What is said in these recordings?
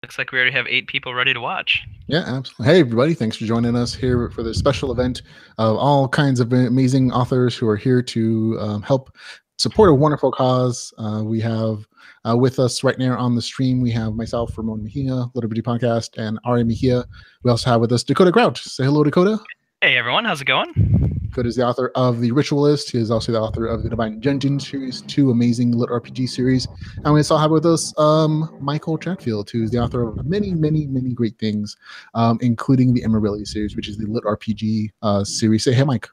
Looks like we already have 8 people ready to watch. Yeah, absolutely. Hey, everybody. Thanks for joining us here for this special event of all kinds of amazing authors who are here to help support a wonderful cause. We have with us right now on the stream, we have myself, Ramon Mejia, LitRPG Podcast, and Ari Mejia. We also have with us Dakota Krout. Say hello, Dakota. Hey, everyone. How's it going? Dakota is the author of The Ritualist. He is also the author of the Divine Dungeon series, 2 amazing LitRPG series. And we also have with us Michael Chatfield, who is the author of many, many, many great things, including the Emerbilly series, which is the LitRPG series. Say hey, Mike.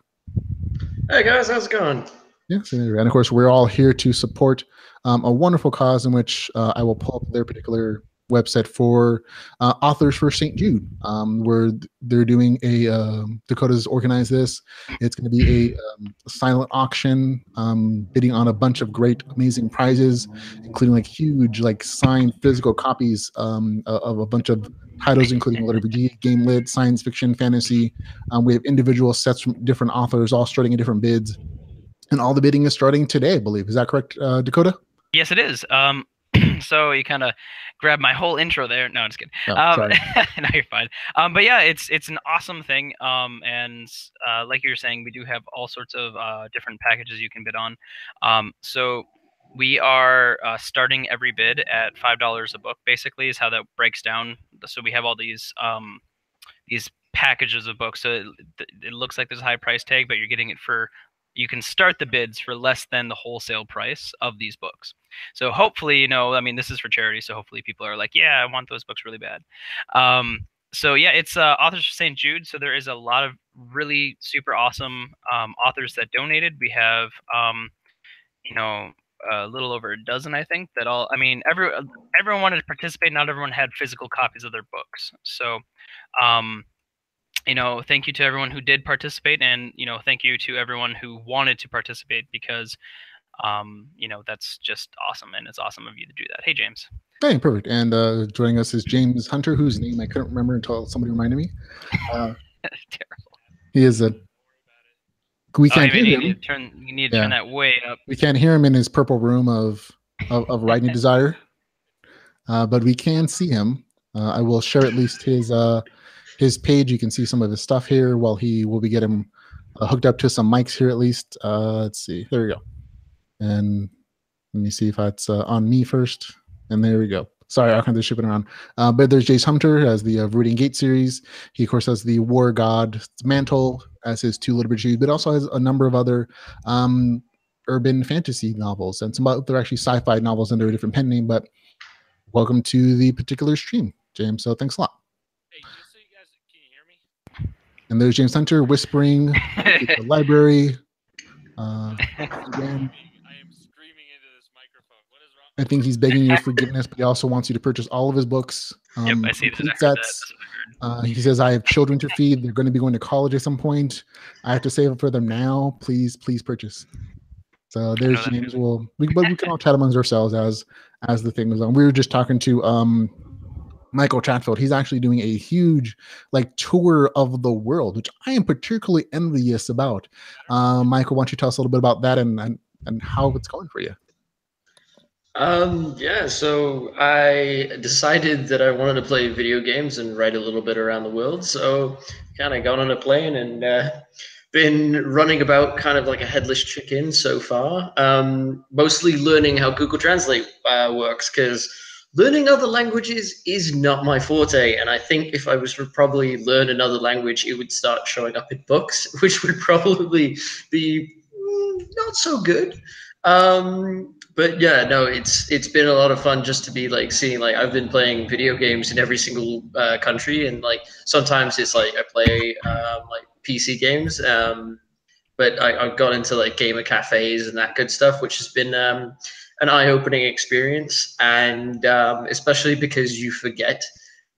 Hey, guys. How's it going? Yes, and of course, we're all here to support a wonderful cause in which I will pull up their particular website for authors for St. Jude, where they're doing a Dakota's organized this. It's going to be a silent auction, bidding on a bunch of great, amazing prizes, including like huge, like signed physical copies of a bunch of titles, including LitRPG, GameLit, science fiction, fantasy. We have individual sets from different authors, all starting at different bids. And all the bidding is starting today, I believe. Is that correct, Dakota? Yes, it is. So you kind of grabbed my whole intro there. No, I'm just kidding. Sorry. No, you're fine. But yeah, it's an awesome thing. And like you were saying, we do have all sorts of different packages you can bid on. So we are starting every bid at $5 a book. Basically, is how that breaks down. So we have all these packages of books. So it looks like there's a high price tag, but you're getting it for. You can start the bids for less than the wholesale price of these books. So hopefully, I mean, this is for charity, so hopefully people are like, yeah, I want those books really bad. So yeah, it's Authors for St. Jude. So there is a lot of really super awesome authors that donated. We have, a little over a dozen, I think, that all. I mean, everyone wanted to participate. Not everyone had physical copies of their books. So, thank you to everyone who did participate, and thank you to everyone who wanted to participate, because that's just awesome, and it's awesome of you to do that. Hey, James. Hey, perfect. And joining us is James Hunter, whose name I couldn't remember until somebody reminded me. Terrible. He is a. We can't hear him. You need to turn that way up. We can't hear him in his purple room of writing desire, but we can see him. I will share at least his page. You can see some of his stuff here while we'll be getting hooked up to some mics here at least. Let's see. There we go. And let me see if that's on me first. And there we go. Sorry, I'll kind of ship it around. But there's Jace Hunter as the Viridian Gate series. He, of course, has the War God Mantle as his 2 LitRPG, but also has a number of other urban fantasy novels. And some other actually sci-fi novels under a different pen name. But welcome to the particular stream, James. So thanks a lot. Hey, just so you guys, can you hear me? And there's James Hunter whispering the library. Again. I think he's begging your forgiveness, but he also wants you to purchase all of his books. Yep, I see that. Sets. He says, I have children to feed. They're going to be going to college at some point. I have to save up for them now. Please purchase. So there's James. We can all chat amongst ourselves as the thing goes on. We were just talking to Michael Chatfield. He's actually doing a huge tour of the world, which I am particularly envious about. Michael, why don't you tell us a little bit about that and how it's going for you? Yeah, so I decided that I wanted to play video games and write a little bit around the world. So kind of got on a plane and been running about kind of like a headless chicken so far. Mostly learning how Google Translate works, because learning other languages is not my forte. And I think if I was to probably learn another language, it would start showing up in books, which would probably be not so good. But yeah, no, it's been a lot of fun just to be seeing I've been playing video games in every single country, and sometimes it's I play PC games, but I got into gamer cafes and that good stuff, which has been an eye-opening experience, and especially because you forget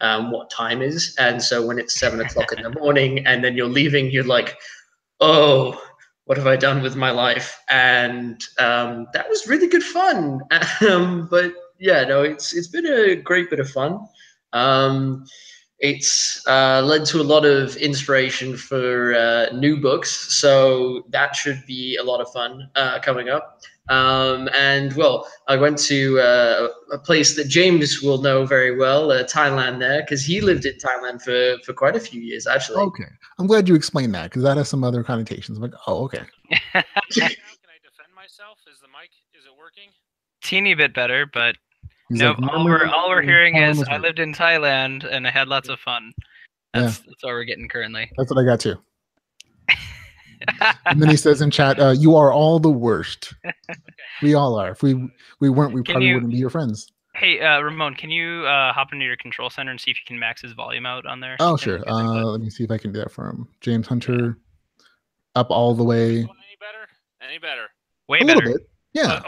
what time is, and so when it's 7 o'clock in the morning and then you're leaving, you're like, oh, what have I done with my life? And that was really good fun. But yeah, no, it's been a great bit of fun. It's led to a lot of inspiration for new books, so that should be a lot of fun coming up. And well, I went to a place that James will know very well, Thailand there, because he lived in Thailand for quite a few years, actually. Okay. I'm glad you explained that because that has some other connotations. I'm like, oh, okay. Now can I defend myself? Is it working? Teeny bit better, but He's nope. like, all we're hearing Thailand is was I hard." lived in Thailand and I had lots of fun. That's what we're getting currently. That's what I got too. And then he says in chat, "You are all the worst. We all are. If we weren't, we probably wouldn't be your friends." Hey, Ramon, can you hop into your control center and see if you can max his volume out on there? Oh, sure. Let me see if I can do that for him. James Hunter, up all the way. Any better? Any better? Way A better. little bit. Yeah.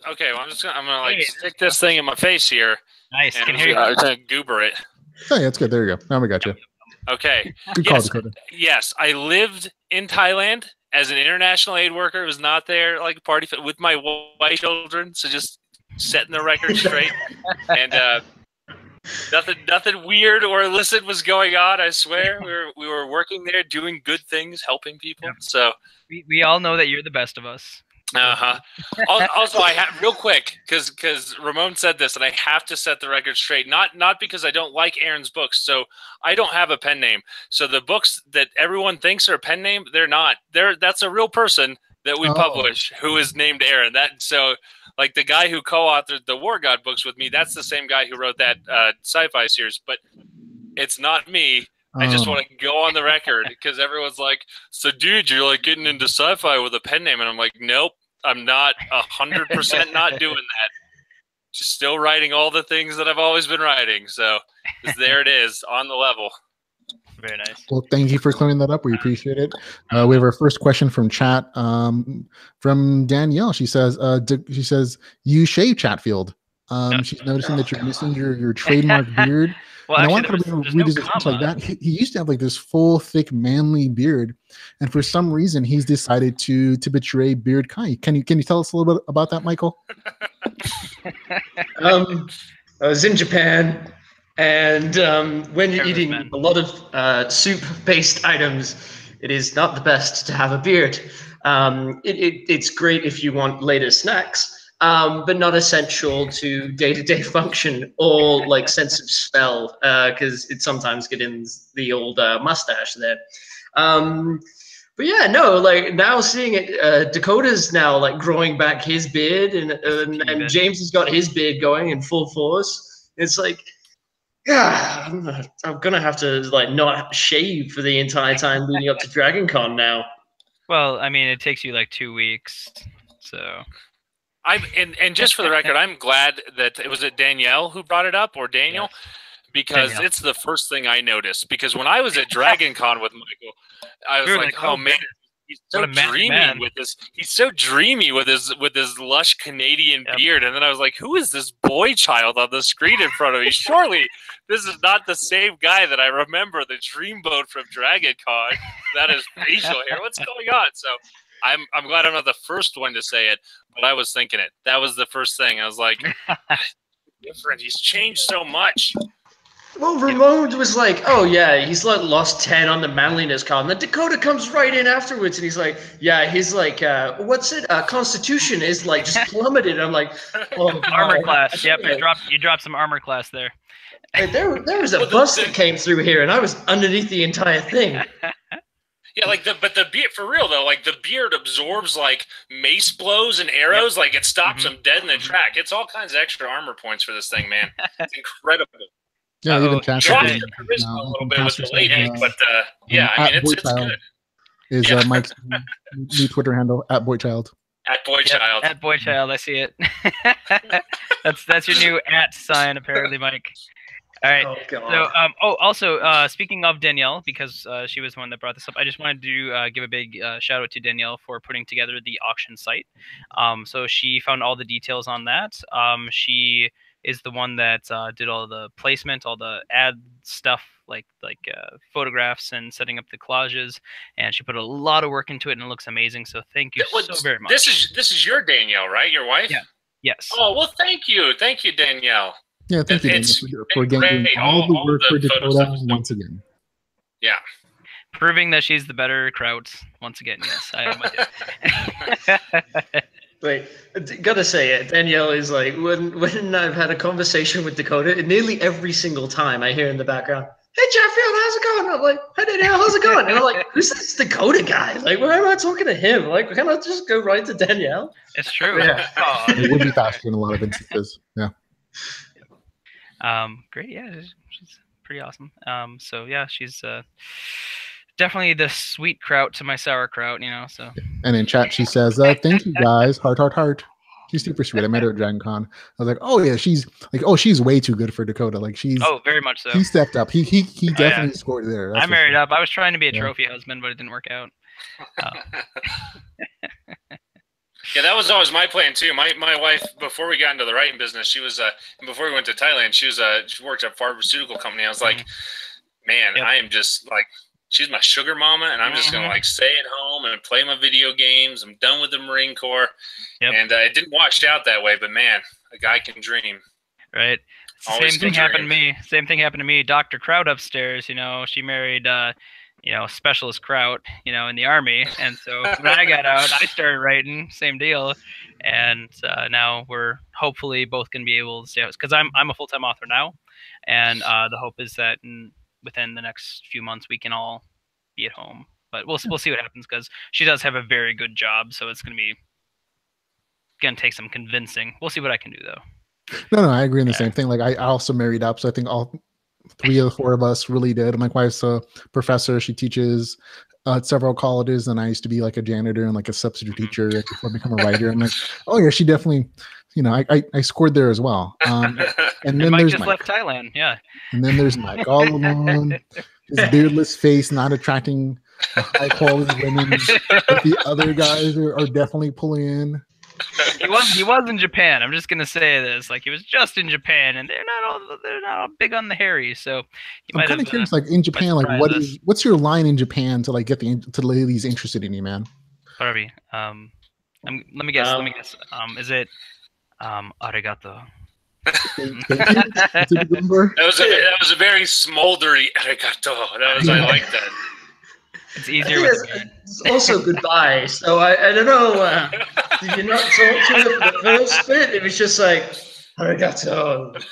Okay. Well, I'm gonna stick this thing in my face here. Nice. And Can hear you. I'm gonna goober it. Oh, yeah, that's good. There you go. Now we got you. Okay. Good call, Dakota. Yes, I lived in Thailand as an international aid worker. It was not there like party with my white children. So just setting the record straight. And nothing weird or illicit was going on. I swear, we were working there, doing good things, helping people. Yep. So we all know that you're the best of us. Also, I have real quick because Ramon said this, and I have to set the record straight. Not because I don't like Aaron's books. So I don't have a pen name. So the books that everyone thinks are a pen name, they're not. That's a real person that we publish who is named Aaron. Like the guy who co-authored the War God books with me, that's the same guy who wrote that sci-fi series. But it's not me. I just want to go on the record because everyone's like, so dude, you're like getting into sci-fi with a pen name. And I'm like, nope, I'm not 100% not doing that. Just still writing all the things that I've always been writing. So there it is on the level. Very nice. Well, thank you for clearing that up. We appreciate it. We have our first question from chat from Danielle. She says, you shave Chatfield. She's noticing that you're missing your trademark beard. Well, and actually, I want to read his response like that. He used to have like this full, thick, manly beard, and for some reason, he's decided to betray Beard Kai. Can you tell us a little bit about that, Michael? I was in Japan, and when you're eating a lot of soup-based items, it is not the best to have a beard. It's great if you want later snacks. But not essential to day-to-day function or like sense of smell, because it sometimes gets in the old mustache there. But yeah, no, like now seeing it, Dakota's now like growing back his beard, and James has got his beard going in full force. It's like, yeah, I'm gonna have to like not shave for the entire time leading up to Dragon Con now. Well, I mean, it takes you like 2 weeks, so. And just for the record, I'm glad that it was Danielle who brought it up, or Daniel, because Danielle. It's the first thing I noticed. Because when I was at Dragon Con with Michael, I was like, oh man, he's so dreamy with this. He's so dreamy with his lush Canadian beard. And then I was like, who is this boy child on the screen in front of me? Surely this is not the same guy that I remember, the Dreamboat from Dragon Con. That is facial hair. What's going on? So I'm glad I'm not the first one to say it, but I was thinking it. That was the first thing. I was like, different. He's changed so much. Well, Ramon was like, oh, yeah, he's like lost 10 on the manliness column. Then Dakota comes right in afterwards, and he's like, yeah, he's like, what's it? Constitution is like just plummeted. I'm like, oh, armor class. Yep, you dropped some armor class there. Hey, there was a bus that came through here, and I was underneath the entire thing. Yeah, but the beard, for real though, like the beard absorbs like mace blows and arrows, like it stops them dead in the track. It's all kinds of extra armor points for this thing, man. It's incredible. Yeah, even Cash drops the charisma a little bit with the lady, but yeah, I mean it's good. Is Mike's new Twitter handle @boychild? @boychild. @boychild, I see it. that's your new @ sign, apparently, Mike. All right. Oh, God. So, also, speaking of Danielle, because she was the one that brought this up, I just wanted to give a big shout out to Danielle for putting together the auction site. So she found all the details on that. She is the one that did all the placement, all the ad stuff, like photographs and setting up the collages, and she put a lot of work into it, and it looks amazing. So thank you so very much. This is your Danielle, right? Your wife? Yeah. Yes. Oh well, thank you, Danielle. Yeah, thank you for doing all the work for Dakota once again. Yeah. Proving that she's the better Krout once again. Yes, I am with you. Wait, gotta say it. Danielle is like, when I've had a conversation with Dakota, nearly every single time I hear in the background, "Hey, Chatfield, how's it going?" I'm like, "Hey, Danielle, how's it going?" And I'm like, "Who's this Dakota guy? Like, why am I talking to him? Like, can I just go right to Danielle?" It's true. Yeah. It would be faster in a lot of instances. Yeah. Great. Yeah, she's pretty awesome. So yeah, she's definitely the sweet Krout to my sauerkraut, you know. So. And in chat, she says, "Thank you guys, heart, heart, heart." She's super sweet. I met her at Dragon Con. I was like, "Oh yeah, she's like, oh, she's way too good for Dakota. Like she's very much so. He stepped up. He definitely scored there. I married up. I was trying to be a trophy husband, but it didn't work out. Yeah, that was always my plan too. My wife, before we got into the writing business, she was before we went to Thailand, she worked at a pharmaceutical company. I was like, man, I am just like, she's my sugar mama, and I'm just gonna like stay at home and play my video games. I'm done with the Marine Corps, and it didn't wash out that way. But man, a guy can dream. Right. Same thing happened to me. Same thing happened to me. Dr. Krout upstairs, you know, she married Specialist Krout, you know, in the Army. And so when I got out, I started writing, same deal. And now we're hopefully both going to be able to stay out, because I'm a full-time author now. And the hope is that within the next few months, we can all be at home. But we'll see what happens, because she does have a very good job. So it's going to take some convincing. We'll see what I can do, though. No, I agree on the same thing. Like I also married up, so I think all 3 of the 4 of us really did. My wife's a professor. She teaches at several colleges, and I used to be like a janitor and like a substitute teacher before I become a writer. I'm like, oh yeah, she definitely, you know, I scored there as well. And then Mike there's just left Thailand, yeah. And then there's Mike all alone, his beardless face not attracting high quality women, but the other guys are definitely pulling in. He was in Japan. I'm just gonna say this. Like, he was just in Japan, and they're not all big on the hairy. So I'm kind of curious, like in Japan, like what's your line in Japan to like get the ladies interested in you, man? Barbie. Let me guess. Is it arigato? That was a very smoldery arigato. I like that. It's easier with it's also goodbye. So I don't know. Did you not talk to her for the first bit? It was just like arigato.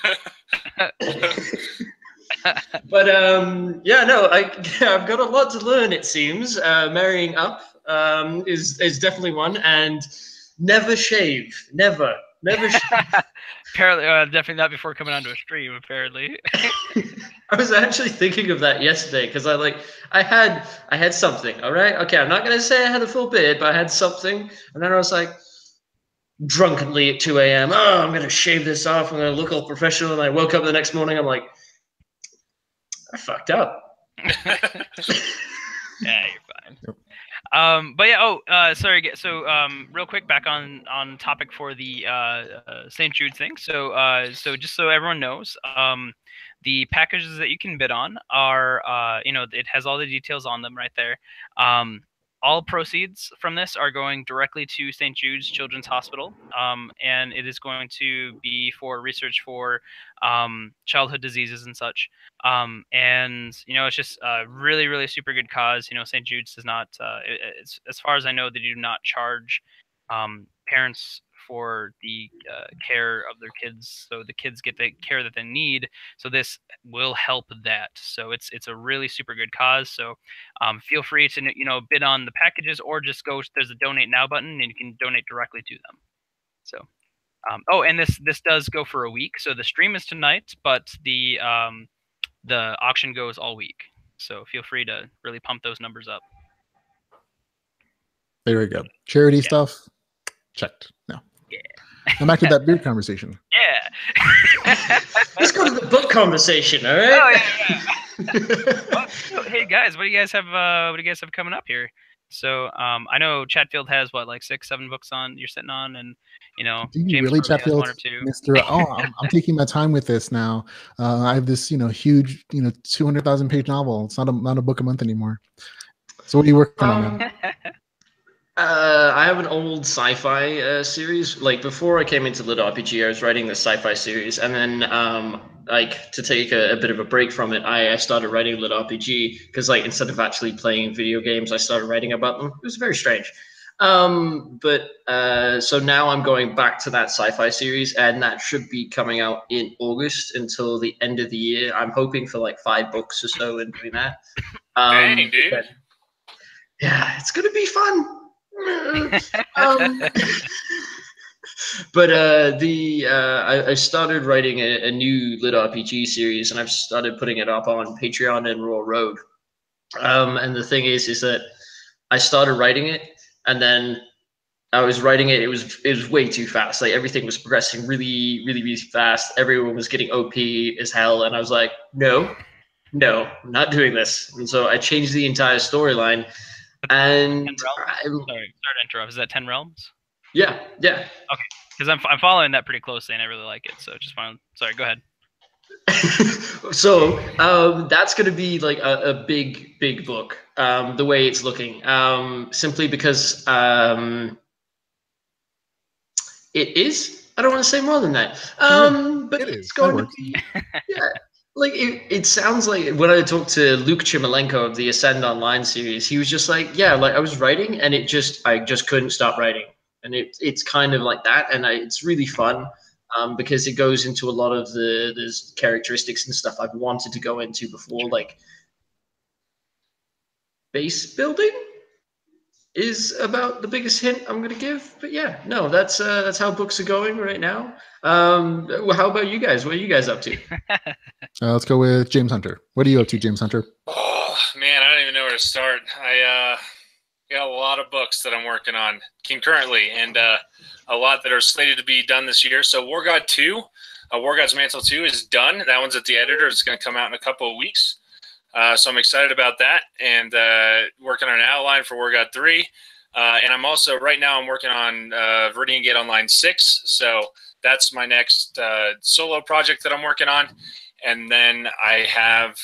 But I've got a lot to learn. It seems marrying up is definitely one, and never shave. Never shave. Apparently, definitely not before coming onto a stream. Apparently, I was actually thinking of that yesterday, because I had something. All right, okay, I'm not gonna say I had a full beard, but I had something, and then I was like, drunkenly at 2 a.m. Oh, I'm gonna shave this off. I'm gonna look all professional. And I woke up the next morning. I'm like, I fucked up. Yeah, you're fine. But yeah, sorry. So, real quick, back on topic for the St. Jude thing. So just so everyone knows, the packages that you can bid on are, it has all the details on them right there. All proceeds from this are going directly to St. Jude's Children's Hospital, and it is going to be for research for childhood diseases and such. And it's just a really, really super good cause. St. Jude's does not, as far as I know, they do not charge parents for the care of their kids, so the kids get the care that they need. So this will help that. So it's a really super good cause. So feel free to bid on the packages, or just there's a donate now button and you can donate directly to them. So and this does go for a week. So the stream is tonight, but the auction goes all week. So feel free to really pump those numbers up. There we go. Charity stuff checked. No. Yeah. I'm back to that beard conversation. Yeah. Let's go to the book conversation, all right? Oh, yeah. Hey guys, what do you guys have coming up here? So I know Chatfield has like 6-7 books you're sitting on, and do you James really, Chatfield, 1 or 2. Mr. I'm taking my time with this now. I have this huge 200,000 page novel. It's not a book a month anymore. So what are you working on, man? I have an old sci-fi series. Like, before I came into LitRPG, I was writing the sci-fi series, and then to take a bit of a break from it, I started writing LitRPG, because instead of actually playing video games, I started writing about them. It was very strange. So now I'm going back to that sci-fi series, and that should be coming out in August until the end of the year. I'm hoping for like 5 books or so and doing that. Dang, dude. Yeah, it's gonna be fun. But I started writing a new LitRPG series, and I've started putting it up on Patreon and Raw Road. And the thing is that I started writing it, and then I was writing it. It was way too fast. Like everything was progressing really, really, really fast. Everyone was getting OP as hell, and I was like, no, I'm not doing this. And so I changed the entire storyline. And 10 realms? Sorry to interrupt. Is that 10 realms? Yeah. Okay, because I'm following that pretty closely, and I really like it. So just want to. Sorry, go ahead. So that's going to be like a big book. The way it's looking, simply because it is. I don't want to say more than that. But it's going to be. Yeah. Like it sounds like when I talked to Luke Chimilenko of the Ascend Online series, he was just like, yeah, like I was writing and I just couldn't stop writing, and it's kind of like that, and it's really fun because it goes into a lot of the characteristics and stuff I've wanted to go into before, like base building is about the biggest hint I'm going to give. But yeah, no, that's how books are going right now. How about you guys? What are you guys up to? Let's go with James Hunter. What are you up to, James Hunter? Oh, man, I don't even know where to start. I got a lot of books that I'm working on concurrently, and a lot that are slated to be done this year. So War God 2, War God's Mantle 2 is done. That one's at the editor. It's going to come out in a couple of weeks. So I'm excited about that, and working on an outline for War God 3. And I'm also, right now, I'm working on Viridian Gate Online 6. So that's my next solo project that I'm working on. And then I have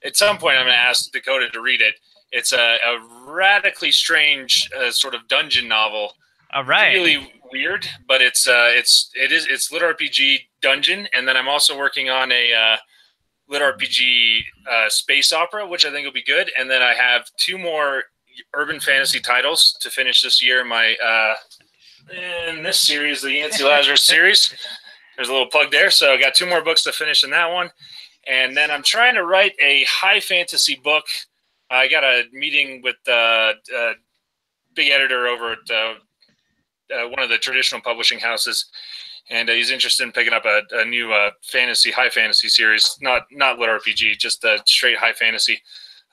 at some point, I'm going to ask Dakota to read it. It's a radically strange sort of dungeon novel. All right. Really weird, but it's LitRPG dungeon. And then I'm also working on a LitRPG space opera, which I think will be good. And then I have 2 more urban fantasy titles to finish this year. In this series, the Yancey Lazarus series. There's a little plug there. So I got 2 more books to finish in that one. And then I'm trying to write a high fantasy book. I got a meeting with the big editor over at one of the traditional publishing houses. And he's interested in picking up a new high fantasy series, not LitRPG, just a straight high fantasy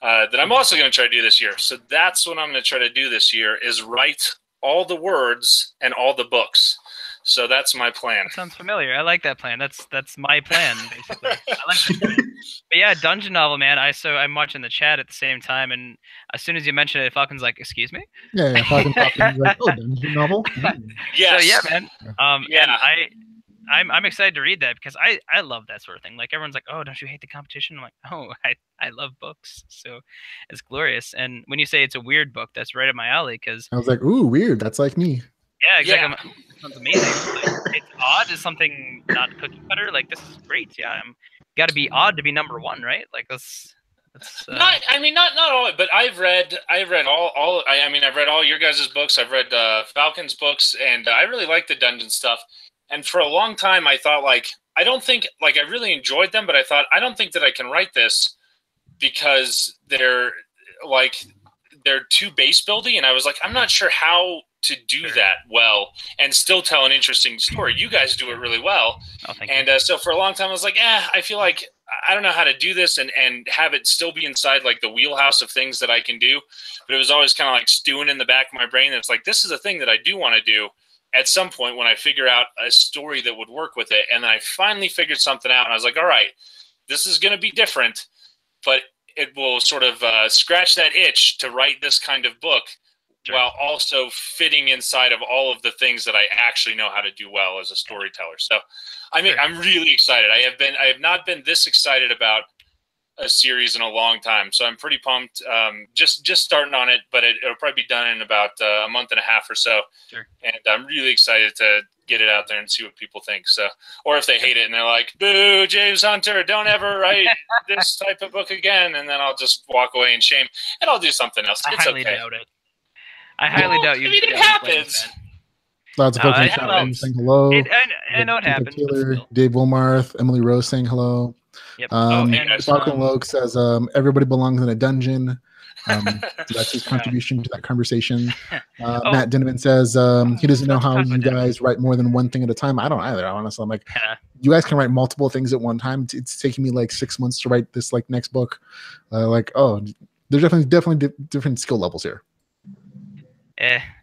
that I'm also going to try to do this year. So that's what I'm going to try to do this year, is write all the words and all the books. So that's my plan. That sounds familiar. I like that plan. That's my plan, basically. I like that plan. But yeah, dungeon novel, man. I'm watching the chat at the same time, and as soon as you mention it, Falcon's like, "Excuse me." Yeah, Falcon's like, "Oh, dungeon novel." Yes. So yeah, man. Yeah. And I'm excited to read that because I love that sort of thing. Like everyone's like, "Oh, don't you hate the competition?" I'm like, "Oh, I love books." So it's glorious. And when you say it's a weird book, that's right up my alley because I was like, "Ooh, weird. That's like me." Yeah, exactly. Yeah. Sounds amazing. Like, it's odd is something not cookie cutter. Like this is great. Yeah, got to be odd to be #1, right? Like that's not all, but I've read all. I've read all your guys' books. I've read Falcon's books, and I really like the dungeon stuff. And for a long time, I thought I really enjoyed them, but I thought I don't think that I can write this because they're too base building, and I was like, I'm not sure how to do that well and still tell an interesting story. You guys do it really well. Oh, thank you. So for a long time I was like, I feel like I don't know how to do this and have it still be inside like the wheelhouse of things that I can do. But it was always kind of like stewing in the back of my brain. It's like, this is a thing that I do want to do at some point when I figure out a story that would work with it. And then I finally figured something out, and I was like, all right, this is going to be different, but it will sort of scratch that itch to write this kind of book. Sure. While also fitting inside of all of the things that I actually know how to do well as a storyteller. So I'm really excited. I have not been this excited about a series in a long time. So I'm pretty pumped. Just starting on it, but it'll probably be done in about a month and a half or so. Sure. And I'm really excited to get it out there and see what people think. So, or if they hate it and they're like, "Boo, James Hunter, don't ever write this type of book again," and then I'll just walk away in shame and I'll do something else. It's I highly okay. doubt it. I highly doubt you. I mean, it happens. Lots of folks in the chat room saying hello. I know it happens. Taylor, Dave Willmarth, Emily Rose saying hello. Yep. Falcon Logue says everybody belongs in a dungeon. So that's his contribution to that conversation. Matt Dinniman says he doesn't know how you guys write more than one thing at a time. I don't either, honestly. I'm like, you guys can write multiple things at one time. It's taking me like 6 months to write this like next book. There's definitely different skill levels here.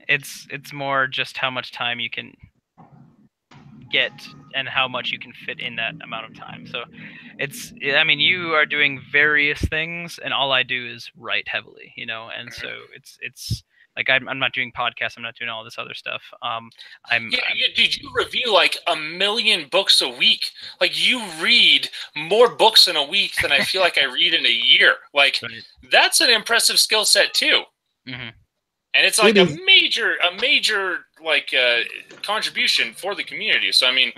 It's more just how much time you can get and how much you can fit in that amount of time. So I mean, you are doing various things, and all I do is write heavily, and so it's like I'm not doing podcasts, I'm not doing all this other stuff. Did you review like 1 million books a week? Like, you read more books in a week than I feel like I read in a year. Like, that's an impressive skill set too. Mm-hmm. And it's like a major like contribution for the community. So I mean,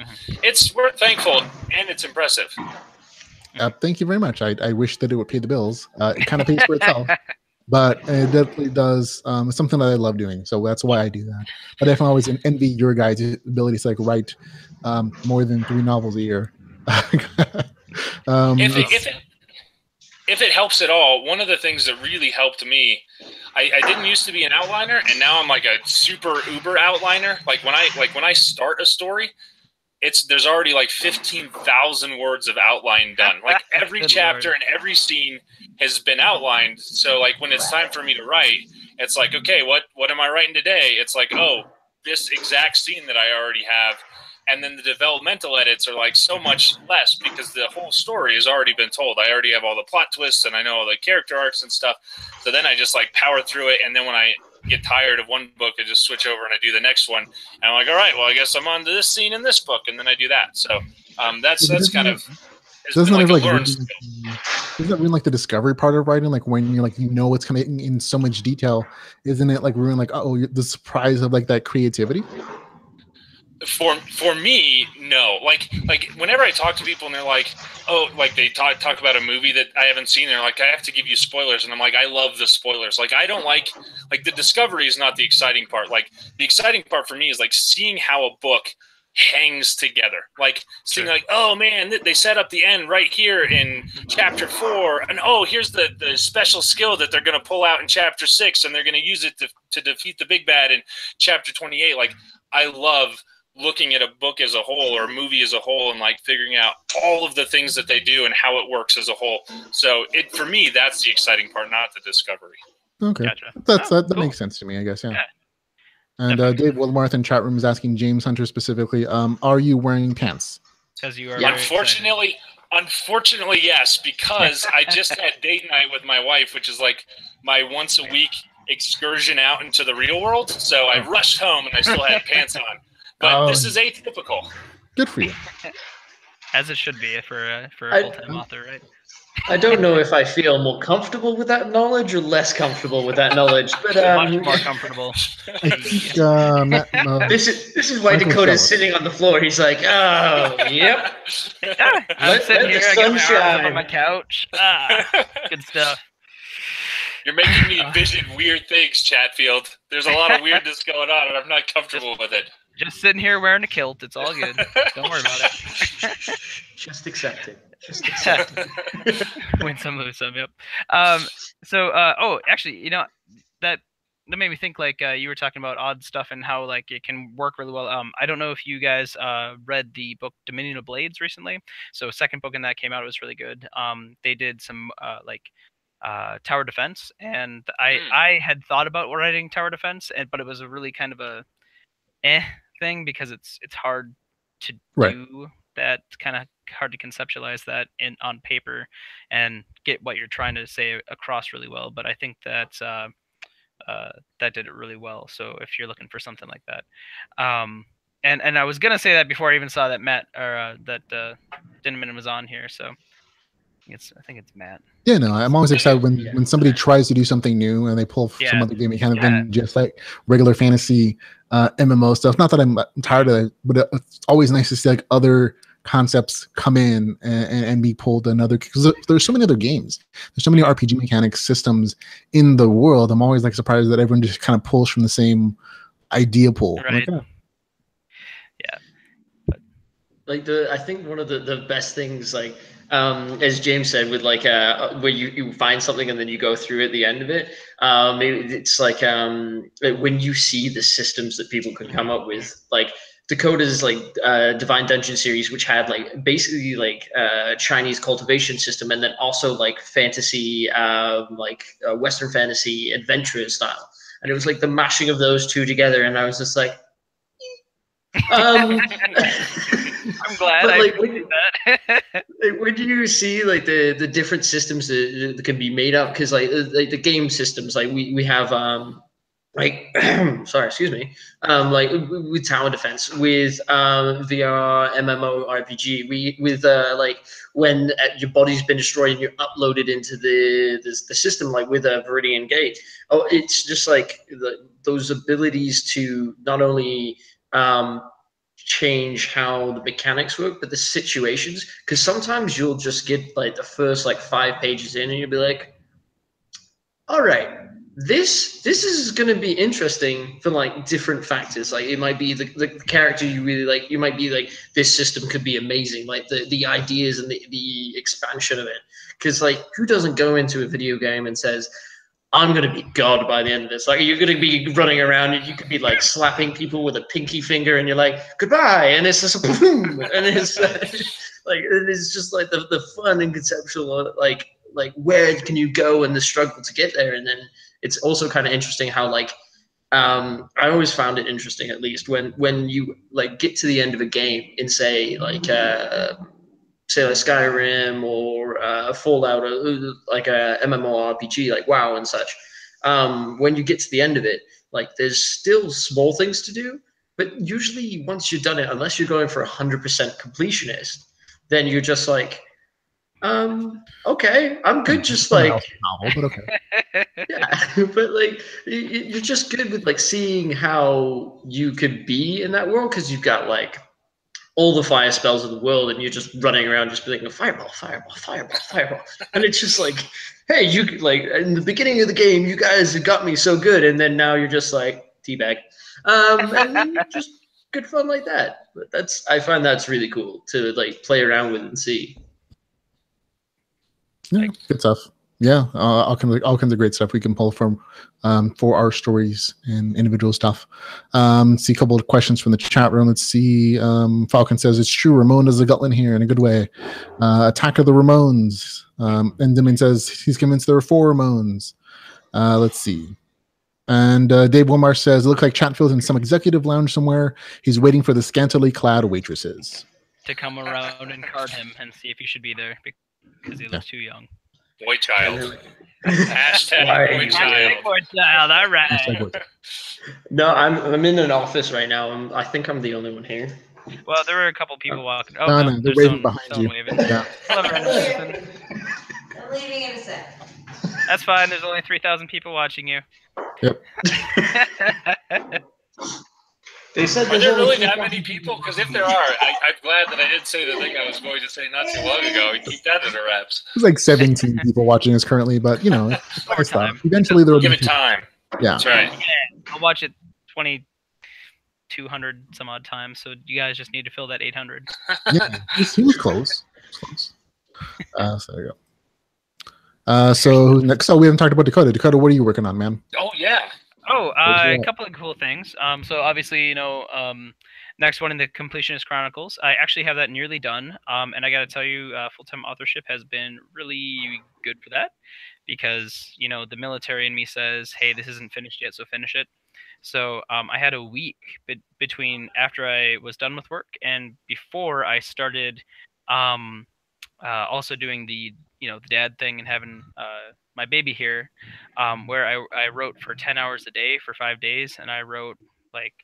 we're thankful, and it's impressive. Thank you very much. I wish that it would pay the bills. It kind of pays for itself, but it definitely does. It's something that I love doing, so that's why I do that. But I definitely always envy your guys' ability to like write more than 3 novels a year. If it helps at all, one of the things that really helped me, I didn't used to be an outliner, and now I'm like a super uber outliner. Like when I start a story, there's already like 15,000 words of outline done. Like every chapter and every scene has been outlined. So like when it's time for me to write, it's like, okay, what am I writing today? It's like, oh, this exact scene that I already have. And then the developmental edits are like so much less because the whole story has already been told. I already have all the plot twists, and I know all the character arcs and stuff. So then I just like power through it. And then when I get tired of one book, I just switch over and I do the next one. And I'm like, all right, well, I guess I'm on to this scene in this book. And then I do that. So that's kind of, doesn't it like ruin like the discovery part of writing? Like when you're like, what's coming in so much detail, isn't it like ruin like, the surprise of like that creativity? For me, no. Like whenever I talk to people and they're like, oh, like they talk about a movie that I haven't seen, they're like, I have to give you spoilers, and I'm like, I love the spoilers. Like I don't like the discovery is not the exciting part. Like the exciting part for me is like seeing how a book hangs together. Like seeing like, oh man, they set up the end right here in chapter 4, and oh, here's the special skill that they're going to pull out in chapter 6, and they're going to use it to defeat the big bad in chapter 28. Like I love looking at a book as a whole or a movie as a whole and like figuring out all of the things that they do and how it works as a whole. So for me, that's the exciting part, not the discovery. Okay. Gotcha. That cool. Makes sense to me, I guess. Yeah. And Dave Willmarth in chat room is asking James Hunter specifically, are you wearing pants? Because you are. Yeah, unfortunately, yes, because I just had date night with my wife, which is like my once a week excursion out into the real world. So I rushed home and I still had pants on. But this is atypical. Good for you. As it should be for a full-time author, right? I don't know if I feel more comfortable with that knowledge or less comfortable with that knowledge, but much more comfortable. I think this is why Dakota's sitting on the floor. He's like, oh, yep. I'm sitting here, I got my arms up on my couch. Good stuff. You're making me envision weird things, Chatfield. There's a lot of weirdness going on, and I'm not comfortable with it. Just sitting here wearing a kilt. It's all good. Don't worry about it. Just accept it. Just accept it. Win some, lose some. Yep. Actually, that made me think. Like you were talking about odd stuff and how like it can work really well. I don't know if you guys read the book Dominion of Blades recently. So second book in that came out. It was really good. They did some tower defense, and I had thought about writing tower defense, but it was a really kind of a thing because it's hard to do that, kind of hard to conceptualize that on paper and get what you're trying to say across really well. But I think that that did it really well. So if you're looking for something like that, and I was gonna say that before I even saw that Matt or that Dinniman was on here. So I think it's Matt. Yeah, no, I'm always excited when somebody tries to do something new and they pull some other game kind of than just like regular fantasy MMO stuff. Not that I'm tired of it, but it's always nice to see like other concepts come in and be pulled another, because there's so many other games, there's so many RPG mechanics systems in the world. I'm always like surprised that everyone just kind of pulls from the same idea pool. Right. Like, Like I think one of the best things, like as James said, with like where you find something and then you go through at the end of it, it's like when you see the systems that people can come up with, like Dakota's like Divine Dungeon series, which had like basically like Chinese cultivation system, and then also like fantasy, Western fantasy adventure style, and it was like the mashing of those two together, and I was just like. I'm glad I did that. When you see like the different systems that can be made up, because like the game systems, like we have sorry, excuse me, like with tower defense, with VR MMO RPG, with like when your body's been destroyed and you're uploaded into the system, like with a Viridian Gate. Oh, it's just like those abilities to not only change how the mechanics work, but the situations, because sometimes you'll just get like the first like 5 pages in and you'll be like, all right, this is going to be interesting for like different factors. Like it might be the character you really like, you might be like, this system could be amazing, like the ideas and the expansion of it. Because like who doesn't go into a video game and says, I'm going to be God by the end of this. Like, you're going to be running around and you could be like slapping people with a pinky finger and you're like, goodbye. And it's just a boom. And it's like, it's just like the fun and conceptual, like where can you go and the struggle to get there. And then it's also kind of interesting how like, I always found it interesting, at least when you like get to the end of a game in say like Skyrim or Fallout, or like a MMORPG like WoW and such. When you get to the end of it, like there's still small things to do, but usually once you've done it, unless you're going for 100% completionist, then you're just like, okay, I'm good. Just like novel, but okay. Yeah, but like you're just good with like seeing how you could be in that world, because you've got like all the fire spells of the world, and you're just running around just being like, fireball, fireball, fireball, fireball. And it's just like, hey, you like in the beginning of the game, you guys got me so good, and then now you're just like teabag. And then just good fun like that. But I find that's really cool to like play around with and see. Yeah, good stuff. Yeah, all kinds of great stuff we can pull from for our stories and individual stuff. See a couple of questions from the chat room. Let's see. Falcon says, it's true, Ramon is a Gutlin here in a good way. Attack of the Ramones. And Dinniman says he's convinced there are 4 Ramones. Let's see. And Dave Willmarth says, it looks like Chatfield in some executive lounge somewhere. He's waiting for the scantily clad waitresses to come around and card him and see if he should be there because he looks too young. Boy child. Hashtag boy child. Boy child, all right. No, I'm in an office right now. I think I'm the only one here. Well, there were a couple people walking. Oh, no, they're waving behind you. Waving. Yeah. I'm leaving in a sec. That's fine. There's only 3,000 people watching you. Yep. They said are there really that many people? Because if there are, I'm glad that I didn't say the thing I was going to say not too long ago. Keep that under wraps. There's like 17 people watching us currently, but you know, it's time. Eventually there will give be it time. Yeah, that's right. Yeah, I'll watch it 2,200 some odd times. So you guys just need to fill that 800. Yeah, he was close. So there you go. So next, we haven't talked about Dakota. Dakota, what are you working on, man? Oh yeah. Oh, a couple of cool things. So obviously, you know, next one in the Completionist Chronicles. I actually have that nearly done. And I got to tell you, full-time authorship has been really good for that, because, you know, the military in me says, hey, this isn't finished yet, so finish it. So I had a week between after I was done with work and before I started also doing the dad thing and having my baby here, where I wrote for 10 hours a day for 5 days, and I wrote like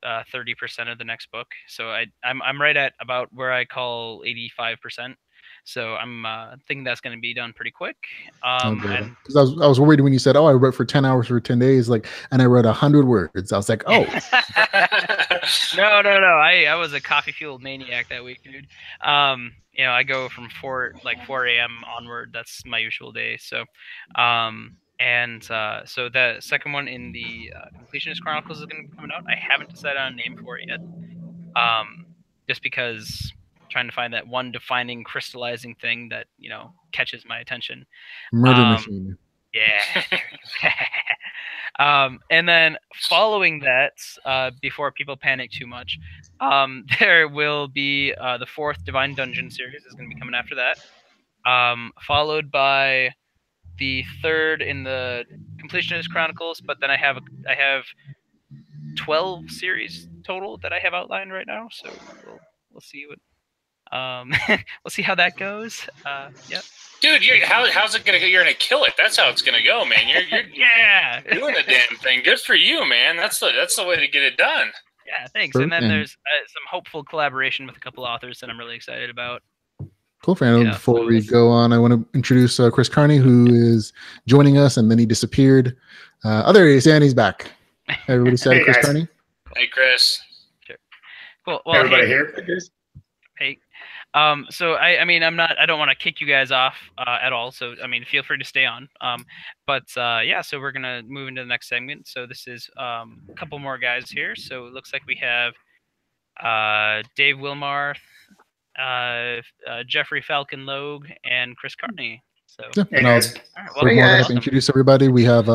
30% of the next book. So I'm right at about where I call 85%. So I'm thinking that's going to be done pretty quick. Because I was worried when you said, "Oh, I wrote for 10 hours for 10 days," like, and I wrote 100 words. I was like, "Oh." I was a coffee fueled maniac that week, dude. You know, I go from 4 a.m. onward. That's my usual day. So, so the second one in the Completionist Chronicles is going to be coming out. I haven't decided on a name for it yet. Just because trying to find that one defining, crystallizing thing that, you know, catches my attention. Murder Machine. Yeah. And then following that, before people panic too much, there will be the 4th Divine Dungeon series is going to be coming after that, followed by the 3rd in the Completionist Chronicles. But then I have 12 series total that I have outlined right now, so we'll see what we'll see how that goes. Yep. Dude, how's it gonna go? You're gonna kill it. That's how it's gonna go, man. You're yeah, doing the damn thing. Good for you, man. That's the way to get it done. Yeah, thanks. And then there's some hopeful collaboration with a couple authors that I'm really excited about. Cool, Fernando. Yeah, before we go on, I want to introduce Chris Carney, who is joining us, and then he disappeared. There he is, and he's back. Everybody said hey, Chris guys. Carney. Hey, Chris. Sure. Cool. Well, everybody here. Hey. So I mean, I don't want to kick you guys off at all. So I mean, feel free to stay on. Yeah. So we're gonna move into the next segment. So this is a couple more guys here. So it looks like we have Dave Willmarth, Jeffrey Falcon Logue, and Chris Carney. So hey guys. We're going to introduce everybody. We have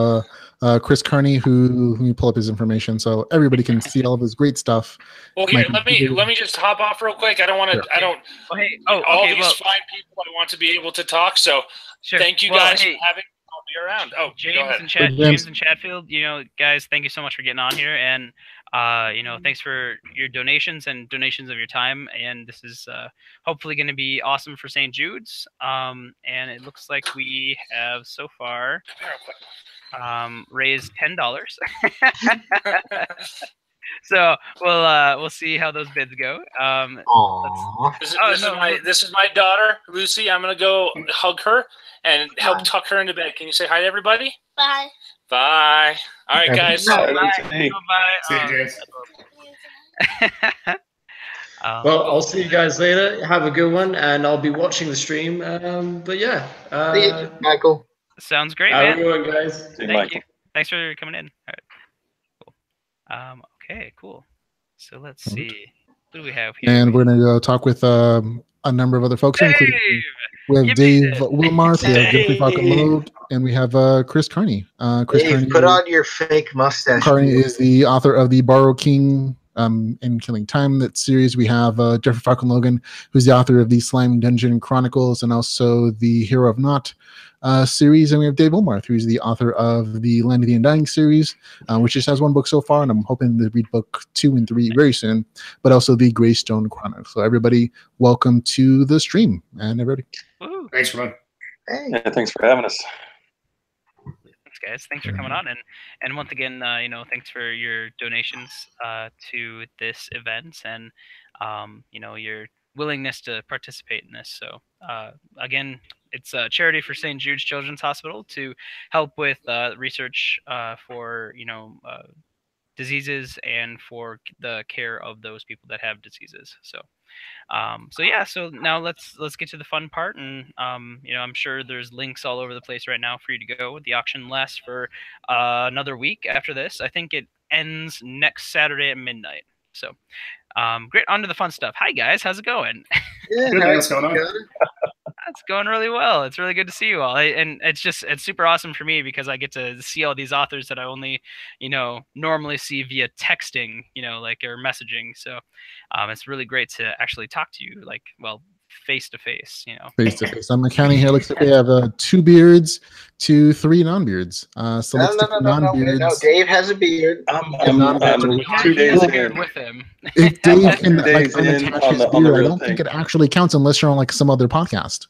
Chris Carney, who you pull up his information so everybody can see all of his great stuff. Well, here, let me just hop off real quick. I don't want to. Sure. I don't. All these fine people. I want to be able to talk. So thank you guys for having. I'll be around. Oh, James and Chatfield. You know, guys, thank you so much for getting on here, and you know, thanks for your donations and donations of your time. And this is hopefully going to be awesome for St. Jude's. And it looks like we have so far raised $10. So we'll see how those bids go. This is my daughter, Lucy. I'm gonna go hug her and help tuck her into bed. Can you say hi to everybody? Bye. Bye. All right, guys. Bye. Bye. See you, James. Well, I'll see you guys later. Have a good one, and I'll be watching the stream. But yeah, see you, Michael. Sounds great, man. Have a good one, guys. Thank you. Thanks for coming in. All right. Cool. Okay, cool. So let's see. What do we have here? And we're going to go talk with a number of other folks, including we have Dave Willmarth, we have Jeffrey Falcon Logue, and we have Chris Carney. Carney, put on your fake mustache. Carney is the author of the Borrow King and Killing Time, that series. We have Jeffrey Falcon Logan, who's the author of the Slime Dungeon Chronicles and also the Hero of Naught series. And we have Dave Willmarth, who's the author of the Land of the Undying series, which just has 1 book so far, and I'm hoping to read book 2 and 3 very soon, but also the Greystone Chronicles. So everybody, welcome to the stream, and everybody. Woo. Thanks, Ron. Hey. Yeah, thanks for having us. Thanks, guys. Thanks for coming on, and once again, you know, thanks for your donations to this event, and you know, your willingness to participate in this. So again, it's a charity for St. Jude's Children's Hospital to help with research for, you know, diseases and for the care of those people that have diseases. So so now let's get to the fun part, and you know, I'm sure there's links all over the place right now for you to go. The auction lasts for another week after this. I think it ends next Saturday at midnight. So great, on to the fun stuff. Hi guys, how's it going? Yeah, what's going on? It's going really well. It's really good to see you all. And it's super awesome for me because I get to see all these authors that I only, you know, normally see via texting, you know, like, or messaging. So it's really great to actually talk to you, like, well, face to face, you know. Face to face. I'm counting here. Looks like we have 2 beards to 3 non-beards. So no, Dave has a beard. I'm 2 days in with him. If Dave can like unattach his beard, I don't think it actually counts unless you're on like some other podcast.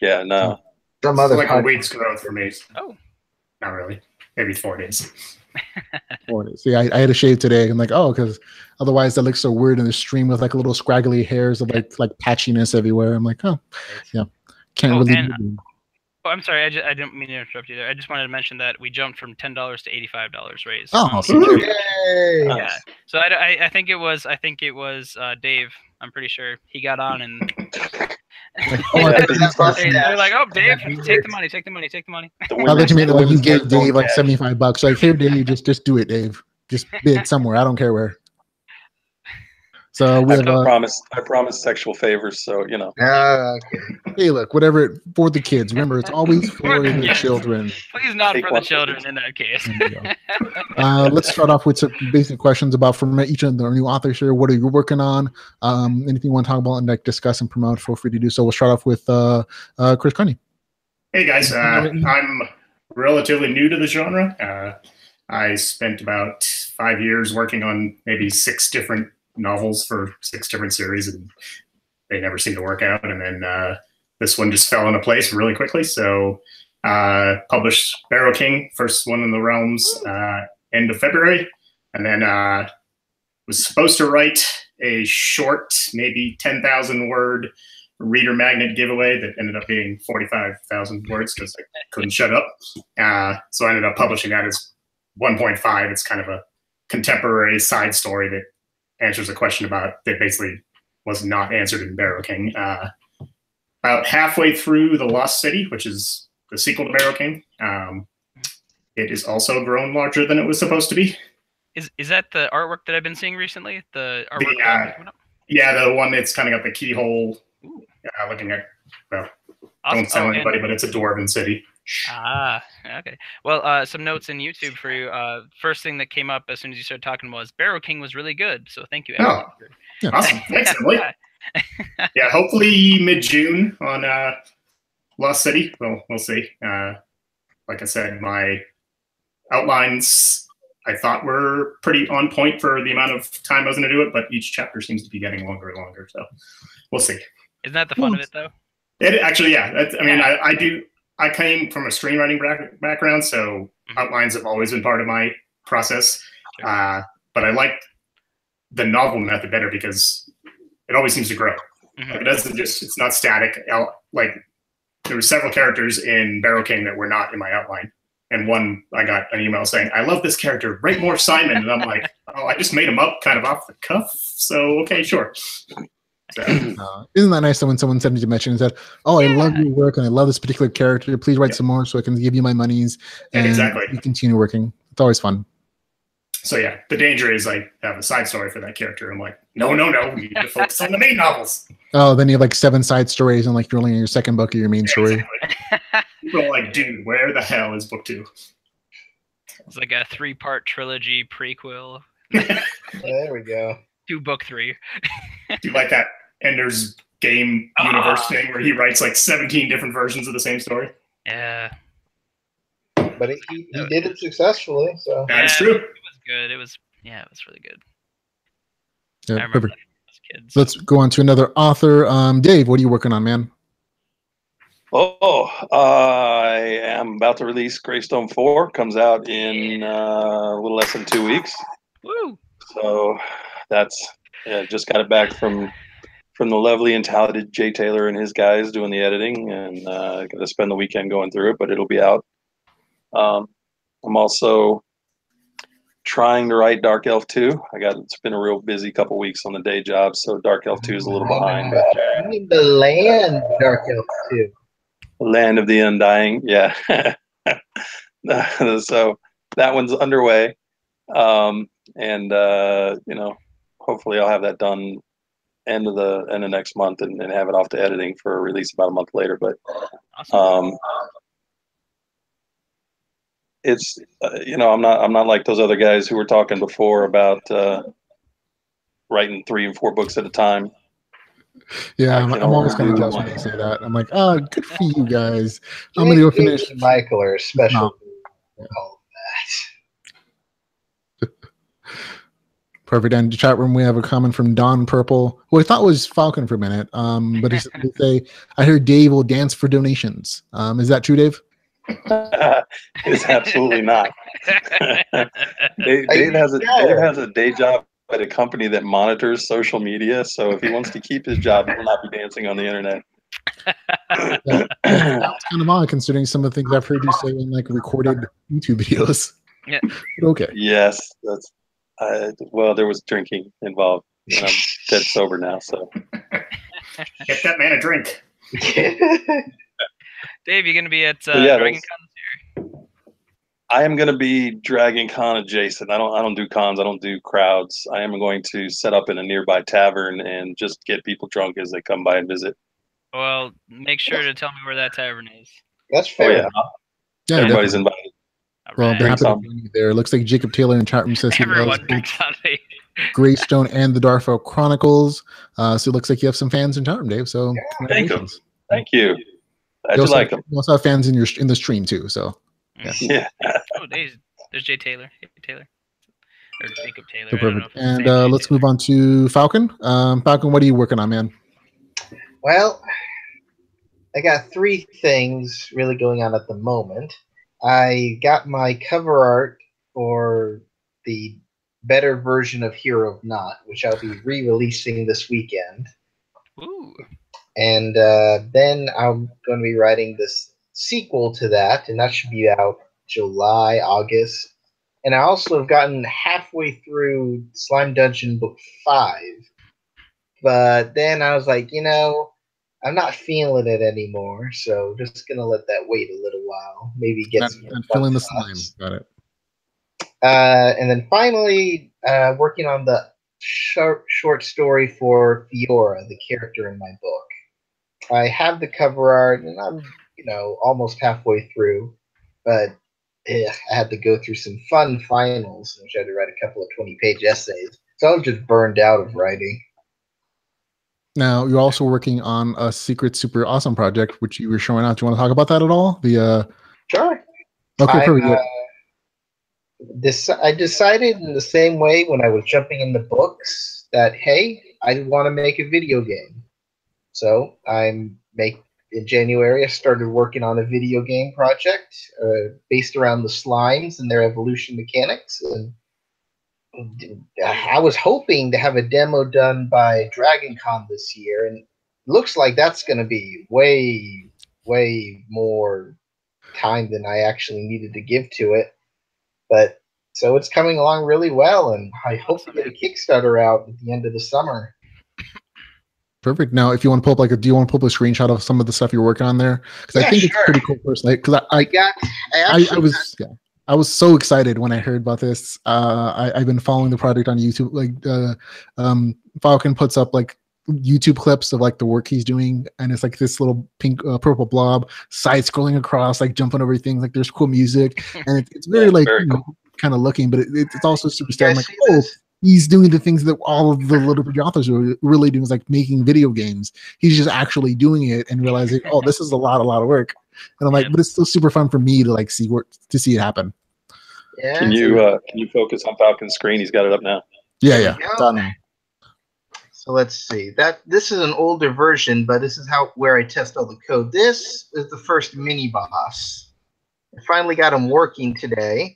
Yeah, no. Some other like a week's growth for me. Oh, not really. Maybe 4 days. 4 days. See, I had to shave today. I'm like, oh, because otherwise that looks so weird in the stream with like little scraggly hairs of like patchiness everywhere. I'm like, oh, yeah, can't really. Oh, I'm sorry. I didn't mean to interrupt you there. I just wanted to mention that we jumped from $10 to $85 raise. Oh, Yay! yeah. So I think it was Dave. I'm pretty sure he got on and they're like, "Oh, Dave, take the money, take the money, take the money." I thought you mean like you gave Dave like $75. Like, here, Dave, just do it, Dave. Just bid somewhere. I don't care where. So we have, I promised sexual favors, so you know. Okay. Hey, look, whatever for the kids. Remember, it's always for the children. Please not for the children in that case. Let's start off with some basic questions about from each of the new authors here. What are you working on? Anything you want to talk about and like discuss and promote? Feel free to do so. We'll start off with Chris Carney. Hey guys, I'm relatively new to the genre. I spent about 5 years working on maybe 6 different novels for 6 different series, and they never seemed to work out. And then this one just fell into place really quickly. So published Barrow King, first one in the realms, end of February, and then was supposed to write a short, maybe 10,000 word reader magnet giveaway that ended up being 45,000 words because I couldn't shut up. So I ended up publishing that as 1.5. It's kind of a contemporary side story that answers a question about that basically was not answered in Barrow King. About halfway through The Lost City, which is the sequel to Barrow King. It is also grown larger than it was supposed to be. Is that the artwork that I've been seeing recently? The artwork yeah, the one that's kind of got the keyhole looking at, well, awesome. Don't tell anybody, but it's a dwarven city. Ah, okay. Well, some notes in YouTube for you. First thing that came up as soon as you started talking was Barrow King was really good. So thank you. Oh, awesome. Thanks, Emily. Yeah, hopefully mid-June on Lost City. Well, we'll see. Like I said, my outlines I thought were pretty on point for the amount of time I was going to do it, but each chapter seems to be getting longer and longer. So we'll see. Isn't that the fun of it, though? It actually, yeah. I mean, I came from a screenwriting background, so outlines have always been part of my process. Sure. But I like the novel method better because it always seems to grow. Like it doesn't it's not static. Like there were several characters in Barrow King that were not in my outline. And one, I got an email saying, "I love this character, write more Simon." And I'm like, oh, I just made him up kind of off the cuff. So, okay, sure. So. Isn't that nice when someone sends you a message and said, "Oh, I love your work and I love this particular character. Please write some more so I can give you my monies and you continue working." It's always fun. So yeah, the danger is I have a side story for that character. I'm like, no, we need to focus on the main novels. Oh, then you have like 7 side stories and like you're only in your second book of your main story. Exactly. People are like, dude, where the hell is book 2? It's like a 3-part trilogy prequel. There we go. To book 3. Do you like that Ender's Game universe thing where he writes like 17 different versions of the same story? Yeah. But he did it successfully, so that is true. It was good. It was really good. Yeah, I remember perfect. Kids. Let's go on to another author. Dave, what are you working on, man? I am about to release Greystone 4. Comes out in a little less than 2 weeks. Woo! So that's just got it back from the lovely and talented Jay Taylor and his guys doing the editing, and going to spend the weekend going through it, but it'll be out. I'm also trying to write Dark Elf 2. It's been a real busy couple weeks on the day job, so Dark Elf 2 is a little behind. You need the land Dark Elf 2. Land of the Undying, yeah. So that one's underway. And hopefully I'll have that done end of next month and have it off to editing for a release about a month later. But awesome. It's I'm not like those other guys who were talking before about writing 3 and 4 books at a time. Yeah, I'm always kind of jealous when they say that. I'm like, oh, good for you guys. I'm gonna go finish. Michael are special. No. Perfect. And in the chat room, we have a comment from Don Purple, who I thought was Falcon for a minute. But they say, I heard Dave will dance for donations. Is that true, Dave? It's absolutely not. Dave has a day job at a company that monitors social media. So if he wants to keep his job, he will not be dancing on the internet. That's kind of odd considering some of the things I've heard you say in like recorded YouTube videos. Yeah. But okay. Yes, that's well, there was drinking involved, and I'm dead sober now. So Get that man a drink. Dave, you gonna be at yeah, Dragon Con this year? I am going to be Dragon Con adjacent. I don't do cons. I don't do crowds. I am going to set up in a nearby tavern and just get people drunk as they come by and visit. Well, make sure to tell me where that tavern is. That's Oh fair. yeah, Yeah, everybody's definitely. invited. All Well, right. I'm happy to some. join you there. It looks like Jacob Taylor in chat room says he loves Everyone both drinks on me. Greystone and the Darfell Chronicles. So it looks like you have some fans in chat room, Dave. So congratulations. Thank you. Glad You you like them. You also have fans in the stream too. So Yeah. Oh, there's Jay Taylor. Or Jacob Taylor. so I don't know perfect. if it's the And same Jay let's Taylor. move on to Falcon. Falcon, what are you working on, man? Well, I got 3 things really going on at the moment. I got my cover art for the better version of Hero of Not, which I'll be re-releasing this weekend. Ooh. And then I'm going to be writing this sequel to that, and that should be out July, August. And I also have gotten halfway through Slime Dungeon Book 5. But then I was like, I'm not feeling it anymore, so just going to let that wait a little while. Maybe get some And fun filling the slime. thoughts. Got it. And then finally, working on the short story for Fiora, the character in my book. I have the cover art, and I'm, almost halfway through, but I had to go through some fun finals, which I had to write a couple of 20-page essays. So I was just burned out of writing. Now you're also working on a secret, super awesome project, which you were showing out. Do you want to talk about that at all? Sure. Okay, perfect. I decided in the same way when I was jumping in the books that, hey, I want to make a video game. So in January, I started working on a video game project based around the slimes and their evolution mechanics. And I was hoping to have a demo done by Dragon Con this year, and it looks like that's going to be way, way more time than I actually needed to give to it. But so it's coming along really well, and I hope to get a Kickstarter out at the end of the summer. Perfect. Now, if you want to pull up do you want to pull up a screenshot of some of the stuff you're working on there? Because I think it's pretty cool personally. Because I was so excited when I heard about this. I've been following the project on YouTube. Falcon puts up like YouTube clips of like the work he's doing, and it's like this little pink, purple blob side scrolling across, like jumping over things. Like there's cool music, and it's very cool. Kind of looking, but it's also super sad. Like, he's doing the things that all of the LitRPG authors are really doing, is like making video games. He's just actually doing it and realizing, oh, this is a lot of work. And I'm like, but it's still super fun for me to like see it happen. Yeah. Can you focus on Falcon's screen? He's got it up now. Yeah. Done. So let's see. This is an older version, but this is where I test all the code. This is the first mini boss. I finally got him working today.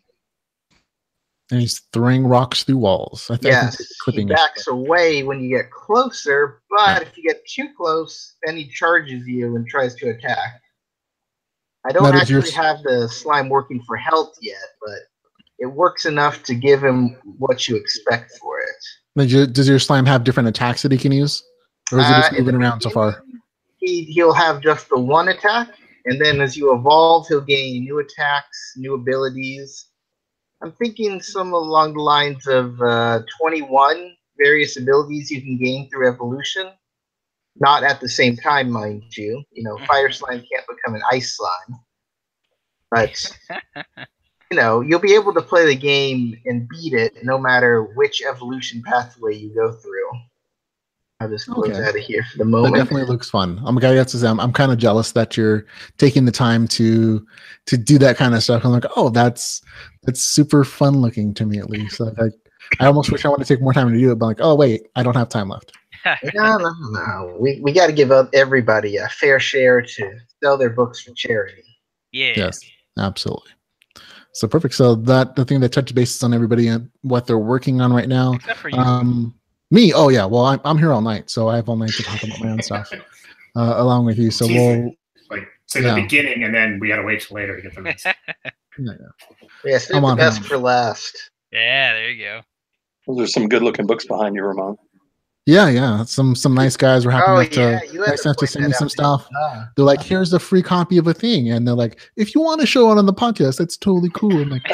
And he's throwing rocks through walls. Yes, he backs away when you get closer, but if you get too close, then he charges you and tries to attack. I don't actually have the slime working for health yet, but it works enough to give him what you expect for it. Does your slime have different attacks that he can use? Or is it just moving around so far? He'll have just the one attack, and then as you evolve, he'll gain new attacks, new abilities. I'm thinking some along the lines of 21 various abilities you can gain through evolution. Not at the same time, mind you. Fire slime can't become an ice slime. But, you'll be able to play the game and beat it no matter which evolution pathway you go through. I'll just close out of here for the moment. That definitely looks fun. I'm kind of jealous that you're taking the time to do that kind of stuff. I'm like, oh, that's super fun looking to me, at least. Like, I almost wish I wanted to take more time to do it, but like, oh wait, I don't have time left. No. We got to give up everybody a fair share to sell their books for charity. Yeah. Yes, absolutely. So perfect. So the thing that touches bases on everybody and what they're working on right now. Except for you. Me? Oh yeah. Well, I'm here all night, so I have all night to talk about my own stuff. along with you. So we'll like say the beginning, and then we got to wait till later to get the rest. Yeah, save the best for last. Yeah, there you go. Those are some good-looking books behind you, Ramon. Yeah. Some nice guys were happy enough to send me some stuff. They're like, here's a free copy of a thing. And they're like, if you want to show it on the podcast, that's totally cool. I'm like,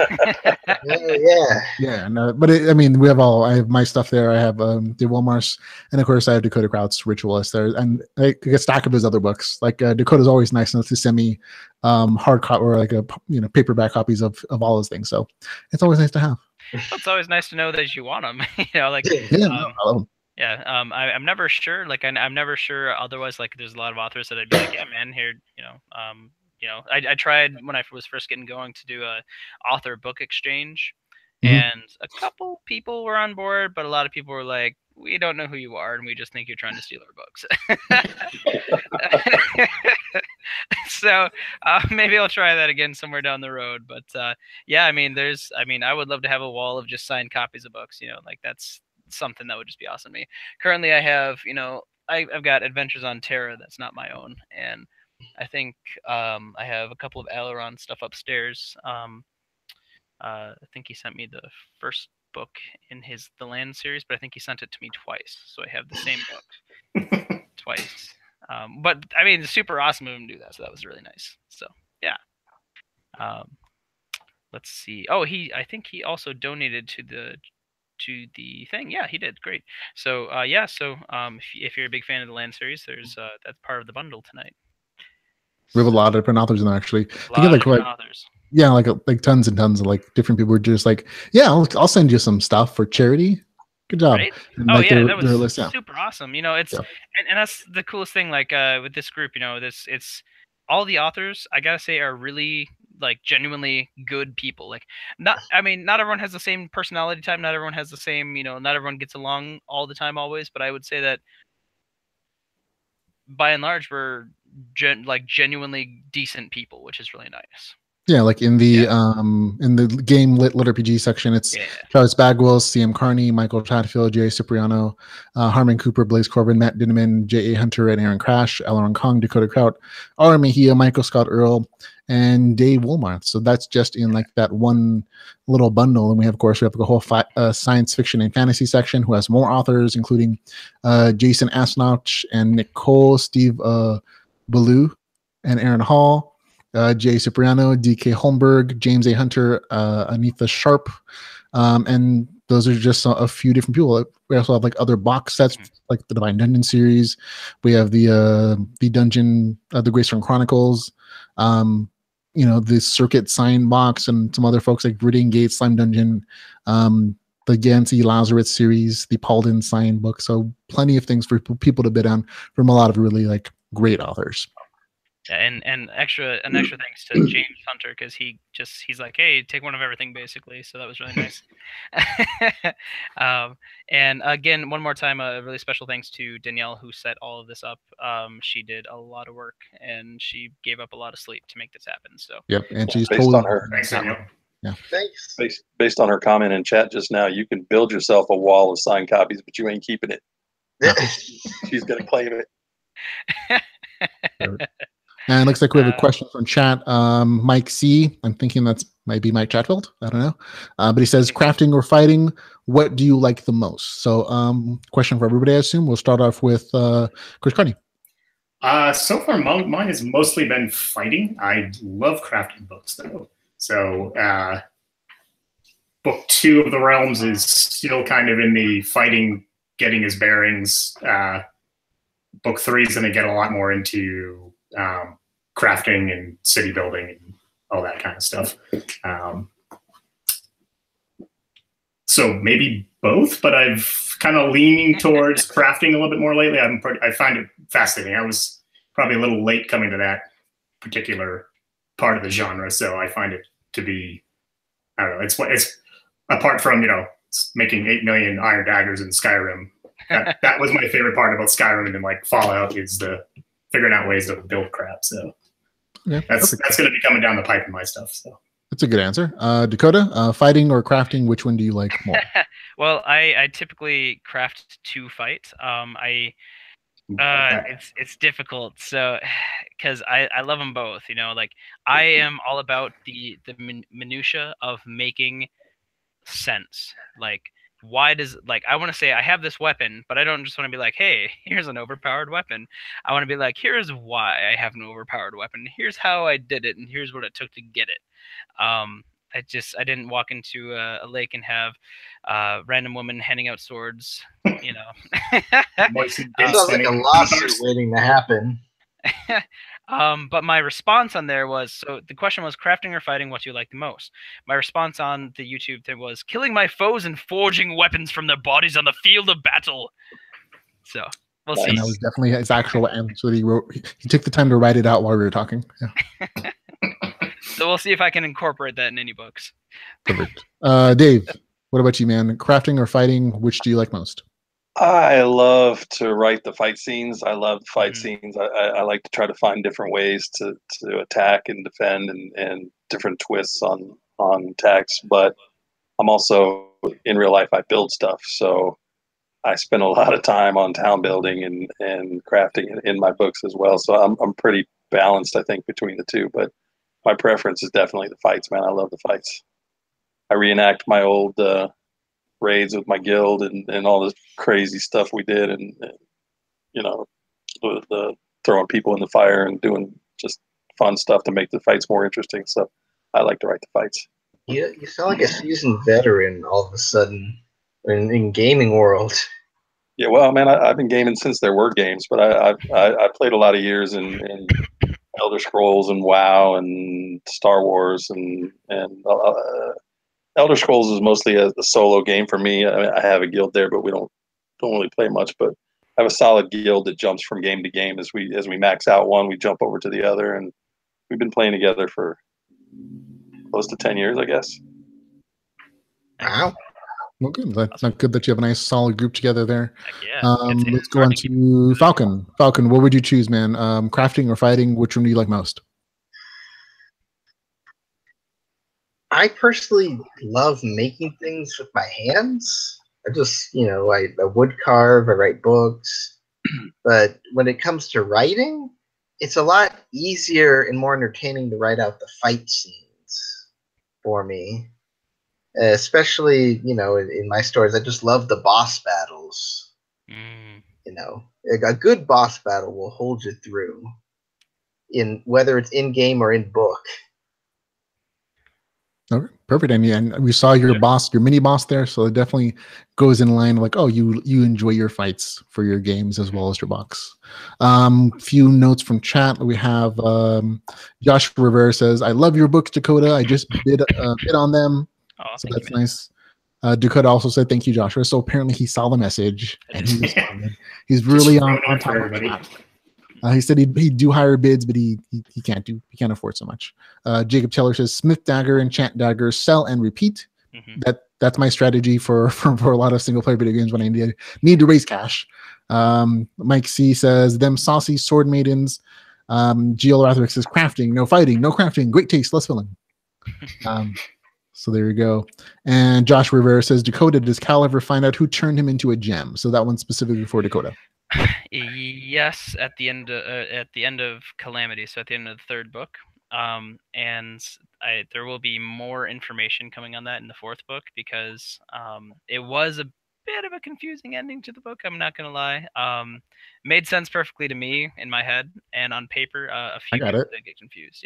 yeah. No, but I mean, I have my stuff there. I have the Willmarths, and of course I have Dakota Krout's Ritualist there, and I get a stack of his other books. Like Dakota's always nice enough to send me hard copy or like paperback copies of all those things. So it's always nice to have. Well, it's always nice to know that you want them. Like I love them. Yeah, I'm never sure. Like I'm never sure. Otherwise, like there's a lot of authors that I'd be like, yeah, man, here, I tried when I was first getting going to do a author book exchange, and a couple people were on board, but a lot of people were like, we don't know who you are, and we just think you're trying to steal our books. So maybe I'll try that again somewhere down the road. But yeah, I mean, I would love to have a wall of just signed copies of books. Like that's something that would just be awesome to me. Currently I have I've got Adventures on Terra that's not my own, and I think I have a couple of Aileron stuff upstairs. I think he sent me the first book in the Land series, but I think he sent it to me twice, so I have the same book twice. But I mean, it's super awesome of him to do that, so that was really nice. So yeah. Let's see. Oh, I think he also donated to the thing. Yeah, he did. Great. So if you're a big fan of the Land series, there's that's part of the bundle tonight. We have a lot of different authors in there, actually. A lot of different authors. Yeah, like tons and tons of like different people were just like, yeah, I'll send you some stuff for charity. Good job. Right? And, that was super awesome. It's and that's the coolest thing. Like with this group, it's all the authors, I gotta say, are really like genuinely good people. Like not everyone has the same personality type. Not everyone has the same, not everyone gets along all the time always. But I would say that by and large, we're genuinely decent people, which is really nice. Yeah, like in the GameLit LitRPG section, it's Travis Bagwell, CM Carney, Michael Chatfield, J. Cipriano, Harmon Cooper, Blaise Corvin, Matt Dinniman, J.A. Hunter, and Aaron Crash, Elron Kong, Dakota Krout, R. Mejia, Michael Scott Earle, and Dave Willmarth. So that's just in like that one little bundle. And we have a whole science fiction and fantasy section who has more authors, including Jason Asnauch and Nick Cole, Steve Beaulieu, and Aaron Hall. Jay Cipriano, DK Holmberg, James A. Hunter, Anthea Sharp, and those are just a few different people. We also have like other box sets, like the Divine Dungeon series. We have the Dungeon, the Greystone Chronicles, the Circuit sign box, and some other folks like Viridian Gate, Slime Dungeon, the Gansey Lazarus series, the Paulden sign book. So plenty of things for people to bid on from a lot of really like great authors. And extra thanks to James Hunter, because he's like, hey, take one of everything basically. So that was really nice. And again, one more time, a really special thanks to Danielle, who set all of this up. She did a lot of work, and she gave up a lot of sleep to make this happen. So yep, and she's based on her. Thanks, Danielle. Yeah. Thanks. Based on her comment in chat just now, you can build yourself a wall of signed copies, but you ain't keeping it. She's gonna claim it. And it looks like we have a question from chat. Mike C. I'm thinking that's might be Mike Chatfield. I don't know. But he says, crafting or fighting, what do you like the most? So question for everybody, I assume. We'll start off with Chris Carney. So far, mine has mostly been fighting. I love crafting books, though. So book 2 of the Realms is still kind of in the fighting, getting his bearings. Book 3 is going to get a lot more into crafting and city building and all that kind of stuff. So maybe both, but I've kind of leaning towards crafting a little bit more lately. I find it fascinating. I was probably a little late coming to that particular part of the genre, so I find it to be, I don't know, it's apart from, making 8 million iron daggers in Skyrim. That was my favorite part about Skyrim and like Fallout, is the figuring out ways to build crap. So that's going to be coming down the pipe in my stuff. So that's a good answer. Dakota, fighting or crafting, which one do you like more? Well, I typically craft to fight. It's difficult. So, because I love them both. You know, like I am all about the minutia of making sense. Like, why does I want to say I have this weapon, but I don't just want to be like, hey, here's an overpowered weapon. I want to be like, here's why I have an overpowered weapon. Here's how I did it, and here's what it took to get it. I didn't walk into a lake and have random women handing out swords. You know, sounds like a lawsuit waiting to happen. But my response on there was, so the question was crafting or fighting, what do you like the most? My response on the YouTube thing was killing my foes and forging weapons from their bodies on the field of battle. So we'll see. And that was definitely his actual answer that he wrote. He took the time to write it out while we were talking. Yeah. So we'll see if I can incorporate that in any books. Perfect. Dave, what about you, man? Crafting or fighting, which do you like most? I love to write the fight scenes. I love fight scenes. I like to try to find different ways to attack and defend and different twists on attacks. But I'm also, in real life, I build stuff. So I spend a lot of time on town building and crafting in my books as well. So I'm pretty balanced, I think, between the two. But my preference is definitely the fights, man. I love the fights. I reenact my old raids with my guild and all this crazy stuff we did, and you know, the throwing people in the fire and doing just fun stuff to make the fights more interesting. So I like to write the fights. You sound like a seasoned veteran all of a sudden in gaming world. Yeah, well, man, I've been gaming since there were games, but I played a lot of years in Elder Scrolls and WoW and Star Wars and Elder Scrolls is mostly a solo game for me. I have a guild there, but we don't really play much. But I have a solid guild that jumps from game to game. As we max out one, we jump over to the other, and we've been playing together for close to 10 years, I guess. Wow. Well, good. That's not good that you have a nice solid group together there. Yeah, let's go on to Falcon. Falcon, what would you choose, man? Crafting or fighting? Which one do you like most? I personally love making things with my hands. I just, I wood carve, I write books. But when it comes to writing, it's a lot easier and more entertaining to write out the fight scenes for me. Especially, in my stories, I just love the boss battles. A good boss battle will hold you through, whether it's in game or in book. Okay, perfect. And we saw your boss, your mini boss there, so it definitely goes in line like, oh, you enjoy your fights for your games as well as your box. Few notes from chat. We have Josh Rivera says, I love your books, Dakota. I just bid on them. Oh, so that's nice. Dakota also said, thank you, Joshua. So apparently he saw the message and he responded. He's really on top of everybody. He said he'd do higher bids, but he can't afford so much. Jacob Taylor says Smith Dagger and Chant Dagger, sell and repeat. That's my strategy for a lot of single player video games when I need to raise cash. Mike C says them saucy sword maidens. GL Rathrick says crafting, no fighting, no crafting, great taste, less filling. So there you go. And Josh Rivera says, Dakota, does Cal ever find out who turned him into a gem? So that one's specifically for Dakota. Yes, at the end of Calamity, so at the end of the third book, and there will be more information coming on that in the fourth book because it was a bit of a confusing ending to the book. I'm not gonna lie. Made sense perfectly to me in my head and on paper. A few people did get confused.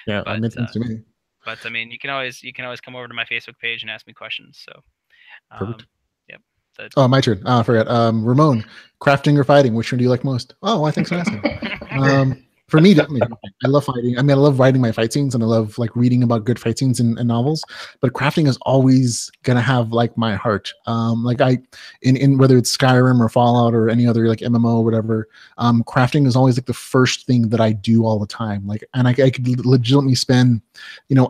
Yeah, that made sense to me. But I mean, you can always come over to my Facebook page and ask me questions. So, perfect. Oh, my turn. I forgot. Ramon, crafting or fighting? Which one do you like most? Oh, well, thanks for asking. For me, definitely, I love fighting. I mean, I love writing my fight scenes, and I love reading about good fight scenes in novels. But crafting is always gonna have my heart. In whether it's Skyrim or Fallout or any other MMO or whatever, crafting is always the first thing that I do all the time. And I could legitimately spend,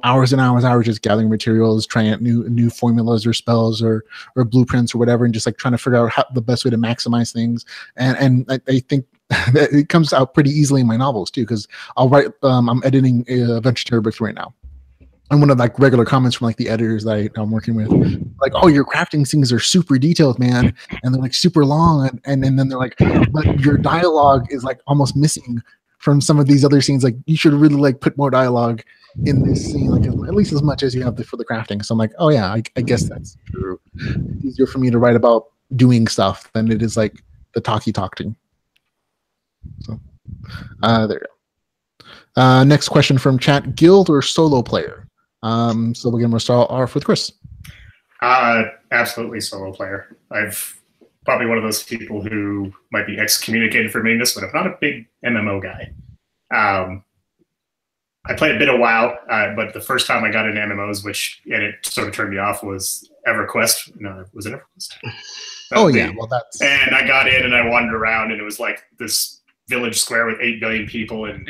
hours and hours just gathering materials, trying out new formulas or spells or blueprints or whatever, and just trying to figure out the best way to maximize things. And I think it comes out pretty easily in my novels too, because I'll write. I'm editing Adventure Terror books right now, and one of like regular comments from like the editors that I'm working with, like, oh, your crafting scenes are super detailed, man, and they're like super long, and then they're like, but your dialogue is like almost missing from some of these other scenes. Like, you should really like put more dialogue in this scene, like at least as much as you have for the crafting. So I'm like, oh yeah, I guess that's true. It's easier for me to write about doing stuff than it is like the talking. So there you go. Next question from chat: guild or solo player? So again, we'll start off with Chris. Absolutely solo player. I've probably one of those people who might be excommunicated for doing this, but I'm not a big MMO guy. I played a bit of WoW, but the first time I got into MMOs, and it sort of turned me off, was EverQuest. No, was it EverQuest? Oh yeah, well that's. And I got in and I wandered around, and it was like this village square with 8 billion people, and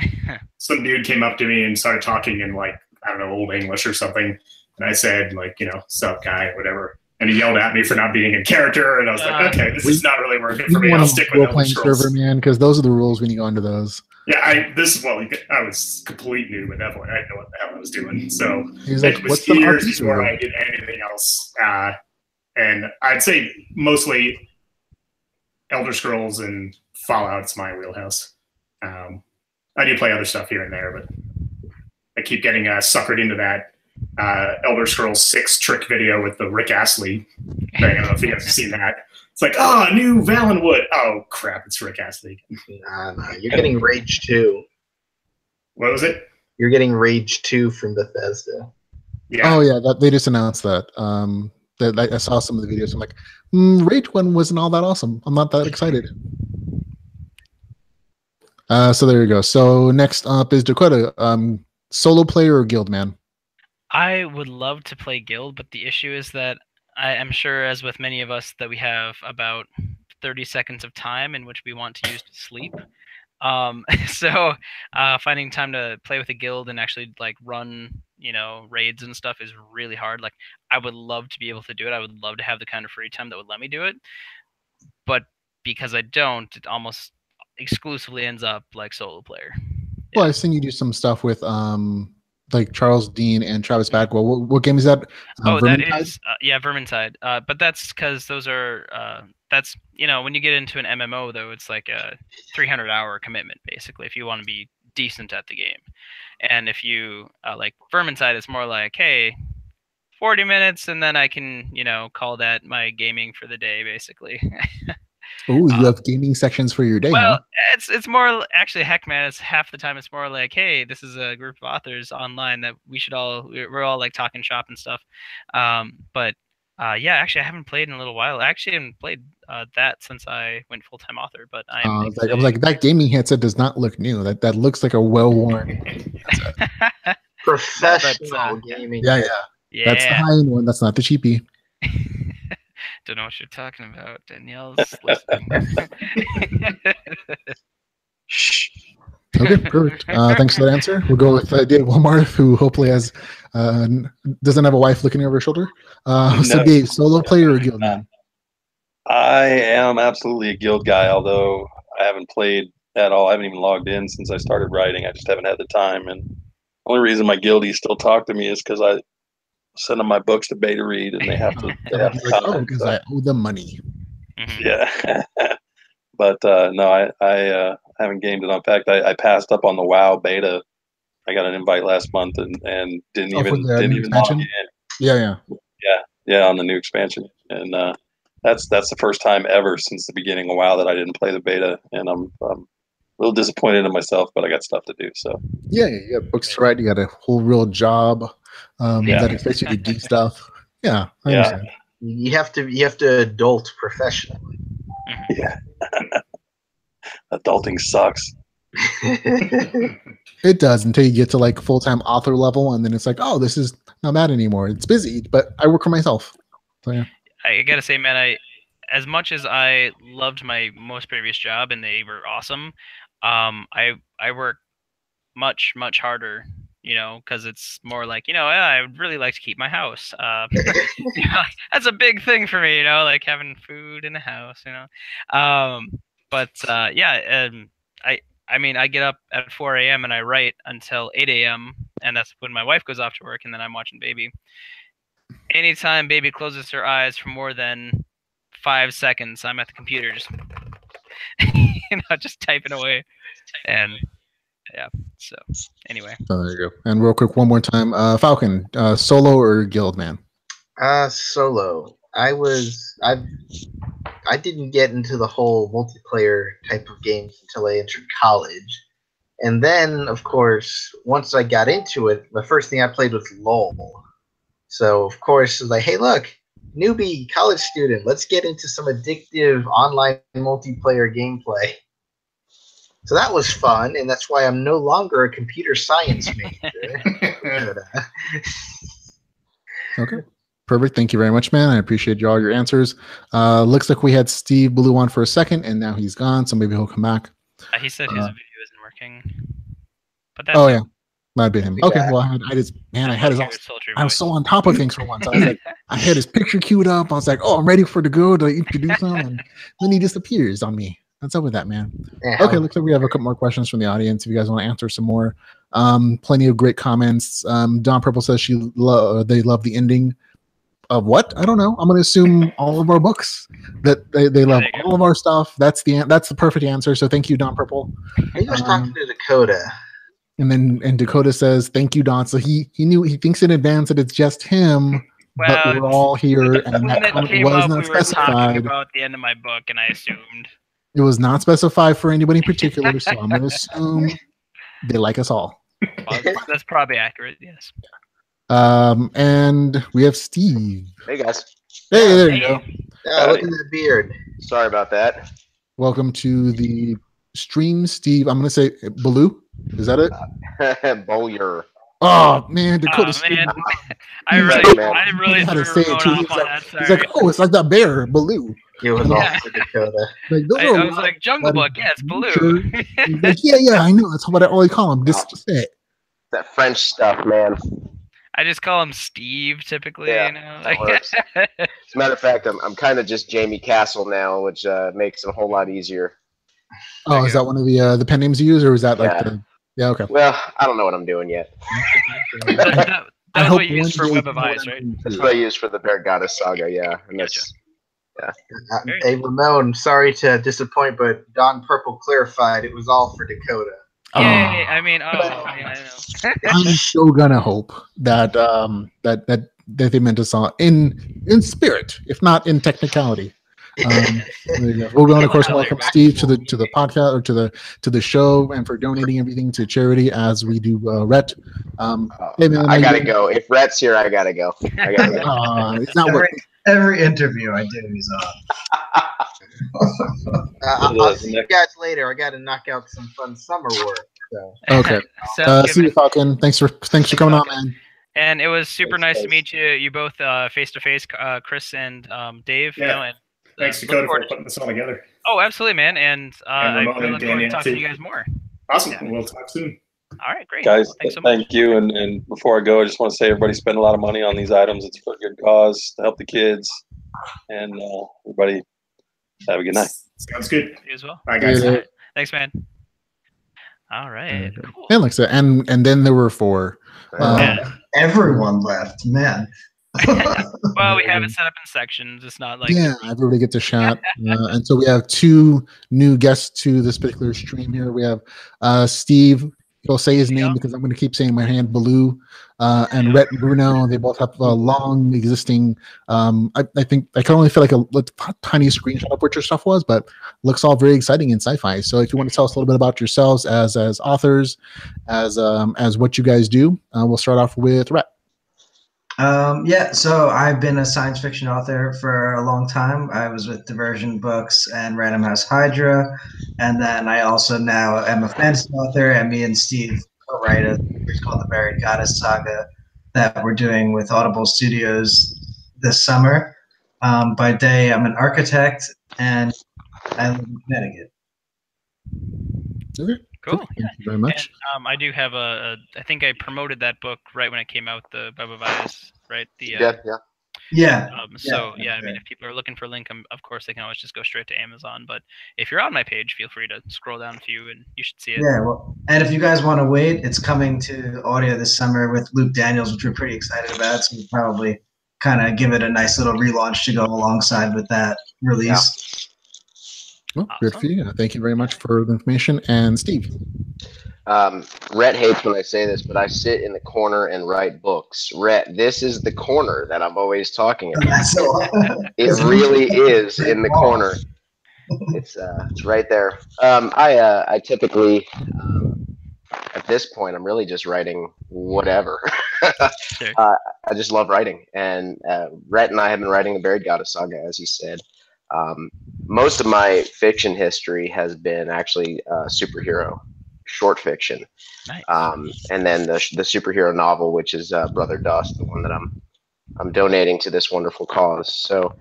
some dude came up to me and started talking in like, I don't know, Old English or something, and I said like, you know, sup guy or whatever. And he yelled at me for not being in character, and I was like, okay, this is not really working for me. I'll stick with role-playing server, man, because those are the rules when you go into those. Yeah, I was complete new at that point. I didn't know what the hell I was doing. So like, it was years before I did anything else. And I'd say mostly Elder Scrolls and Fallout's my wheelhouse. I do play other stuff here and there, but I keep getting suckered into that Elder Scrolls 6 trick video with the Rick Astley thing. I don't know if you guys have seen that. It's like, oh, new Valenwood. Oh, crap, it's Rick Astley. Nah, you're getting Rage 2. What was it? You're getting Rage 2 from Bethesda. Yeah. Oh, yeah, they just announced that. I saw some of the videos. I'm like, Rage 1 wasn't all that awesome. I'm not that excited. So there you go. So next up is Dakota. Solo player or guild man? I would love to play guild, but the issue is that I am sure, as with many of us, that we have about 30 seconds of time in which we want to use to sleep. So finding time to play with a guild and actually like run, you know, raids and stuff is really hard. Like, I would love to be able to do it. I would love to have the kind of free time that would let me do it. But because I don't, it almost exclusively ends up like solo player. Well, I've seen you do some stuff with like Charles Dean and Travis Bagwell. What game is that? That is Vermintide. But that's because those are that's, you know, when you get into an MMO though, it's like a 300-hour commitment basically if you want to be decent at the game. And if you like Vermintide, it's more like, hey, 40 minutes and then I can, you know, call that my gaming for the day basically. Oh, you have gaming sections for your day. Well, huh? it's more actually, heck, man. It's half the time. It's more like, hey, this is a group of authors online that we're all like talking shop and stuff. But yeah, actually, I haven't played in a little while. I actually haven't played that since I went full-time author. But I was like, that gaming headset does not look new. That looks like a well-worn professional gaming. Yeah. That's the high-end one. That's not the cheapie. Don't know what you're talking about. Danielle's listening. Okay, perfect. Thanks for that answer. We'll go with Dave Willmarth, who hopefully has doesn't have a wife looking over her shoulder. So Dave, solo player or guild man? I am absolutely a guild guy, although I haven't played at all. I haven't even logged in since I started writing. I just haven't had the time. And the only reason my guildies still talk to me is because I send them my books to beta read, and they have to. Because I owe them money. Yeah, but no, I haven't gamed it. In fact, I passed up on the WoW beta. I got an invite last month and didn't even log in. Yeah, on the new expansion, and that's the first time ever since the beginning of WoW that I didn't play the beta, and I'm a little disappointed in myself, but I got stuff to do. So yeah, you got books to write. You got a whole real job. That expects you to do stuff. Yeah, I understand. You have to adult professionally. Yeah, adulting sucks. It does until you get to like full-time author level, and then it's like, oh, this is not bad anymore. It's busy, but I work for myself. So yeah, I gotta say, man, as much as I loved my most previous job and they were awesome, I work much harder. You know, because it's more like, you know, I would really like to keep my house. You know, that's a big thing for me, you know, like having food in the house, you know. I mean, I get up at 4 a.m. and I write until 8 a.m. and that's when my wife goes off to work, and then I'm watching baby. Anytime baby closes her eyes for more than 5 seconds, I'm at the computer just just typing away. And yeah, so anyway. So there you go. And real quick, one more time, Falcon, solo or guild, man? Solo. I didn't get into the whole multiplayer type of games until I entered college. And then, of course, once I got into it, the first thing I played was LOL. So, of course, it was like, hey, look, newbie, college student, let's get into some addictive online multiplayer gameplay. So that was fun, and that's why I'm no longer a computer science major. Okay. Perfect. Thank you very much, man. I appreciate all your answers. Looks like we had Steve Beaulieu on for a second, and now he's gone, so maybe he'll come back. He said his video isn't working. But that's yeah. Might be him. Okay, well, I was so on top of things for once. I was like, I had his picture queued up. I was like, oh, I'm ready for the go to introduce him, and then he disappears on me. What's up with that, man? Yeah. Okay, looks like we have a couple more questions from the audience. If you guys want to answer some more, plenty of great comments. Don Purple says they love the ending of what? I don't know. I'm going to assume all of our books, that they love all of our stuff. That's the perfect answer. So thank you, Don Purple. I was talking to Dakota. And Dakota says, thank you, Don. So he thinks in advance that it's just him, but we're all here. And that was not specified. About the end of my book, and I assumed. It was not specified for anybody in particular, so I'm going to assume they like us all. Well, that's probably accurate, yes. And we have Steve. Hey, guys. Hey, there you go. Look at that beard. Sorry about that. Welcome to the stream, Steve. I'm going to say Beaulieu. Is that it? Beaulieu. Oh, man. Dakota. Man. I really had to say it too. He's like, oh, it's like that bear, Beaulieu. It was also Dakota. Like, I was like, Jungle Book, yes, Beaulieu. Like, yeah, I know. That's what I always call him. Just say it. That French stuff, man. I just call him Steve, typically. Yeah, you know? that works. As a matter of fact, I'm kind of just Jamie Castle now, which makes it a whole lot easier. Oh, is that one of the pen names you use, or is that like the... Yeah, okay. Well, I don't know what I'm doing yet. That's what you use for Web of Eyes, right? That's what I use for the Bear Goddess Saga, yeah. And that's, Hey, Ramon, sorry to disappoint, but Don Purple clarified it was all for Dakota. Yay! I mean, I know. I'm still gonna hope that that they meant us all in spirit, if not in technicality. We're going to, of course, welcome Steve to the podcast or to the show, and for donating everything to charity as we do. Rhett, I gotta go. If Rhett's here, I gotta go. It's not every interview I do, he's on. I'll see you guys later. I got to knock out some fun summer work. So. Okay. See you, Falcon. Thanks for coming on, man. And it was super nice to meet you. You both face to face, Chris and Dave. Yeah. You know, and thanks, Dakota, for putting this all together. Oh, absolutely, man. And I really look forward to talking to you guys more. Awesome. Yeah. We'll talk soon. All right, great. Guys, well, thanks so much. Thank you. And before I go, I just want to say everybody spend a lot of money on these items. It's for a good cause to help the kids. And everybody have a good night. Sounds good. You as well. Bye, guys. Yeah. Thanks, man. All right. Cool. And like so, and then there were 4. Everyone left, man. Well, we have it set up in sections. It's not like everybody gets a shot. And so we have 2 new guests to this particular stream here. We have Steve. He'll say his name because I'm going to keep saying my hand, Beaulieu, and Rhett and Bruno. They both have a long existing. I think I can only feel like a tiny screenshot of what your stuff was, but looks all very exciting in sci-fi. So if you want to tell us a little bit about yourselves as authors, as what you guys do, we'll start off with Rhett. So I've been a science fiction author for a long time. I was with Diversion Books and Random House Hydra, and then I also now am a fantasy author, and me and Steve co-write a series called The Buried Goddess Saga that we're doing with Audible Studios this summer. By day, I'm an architect, and I live in Connecticut. Okay. Cool. Thank you very much. And, I do have I think I promoted that book right when it came out, the Web of Eyes, right? The, yeah. Yeah. So yeah, I mean, if people are looking for a link, of course they can always just go straight to Amazon. But if you're on my page, feel free to scroll down a few, and you should see it. Yeah, well, and if you guys want to wait, it's coming to audio this summer with Luke Daniels, which we're pretty excited about. So we'll probably kind of give it a nice little relaunch to go alongside with that release. Well, good for you. Thank you very much for the information. And Steve. Rhett hates when I say this, but I sit in the corner and write books. Rhett, this is the corner that I'm always talking about. It really is in the corner. It's right there. I typically, at this point, I'm really just writing whatever. Sure. I just love writing, and Rhett and I have been writing the Buried Goddess Saga, as he said. Most of my fiction history has been actually superhero short fiction. Nice. And then the superhero novel, which is Brother Dust, the one that I'm donating to this wonderful cause. So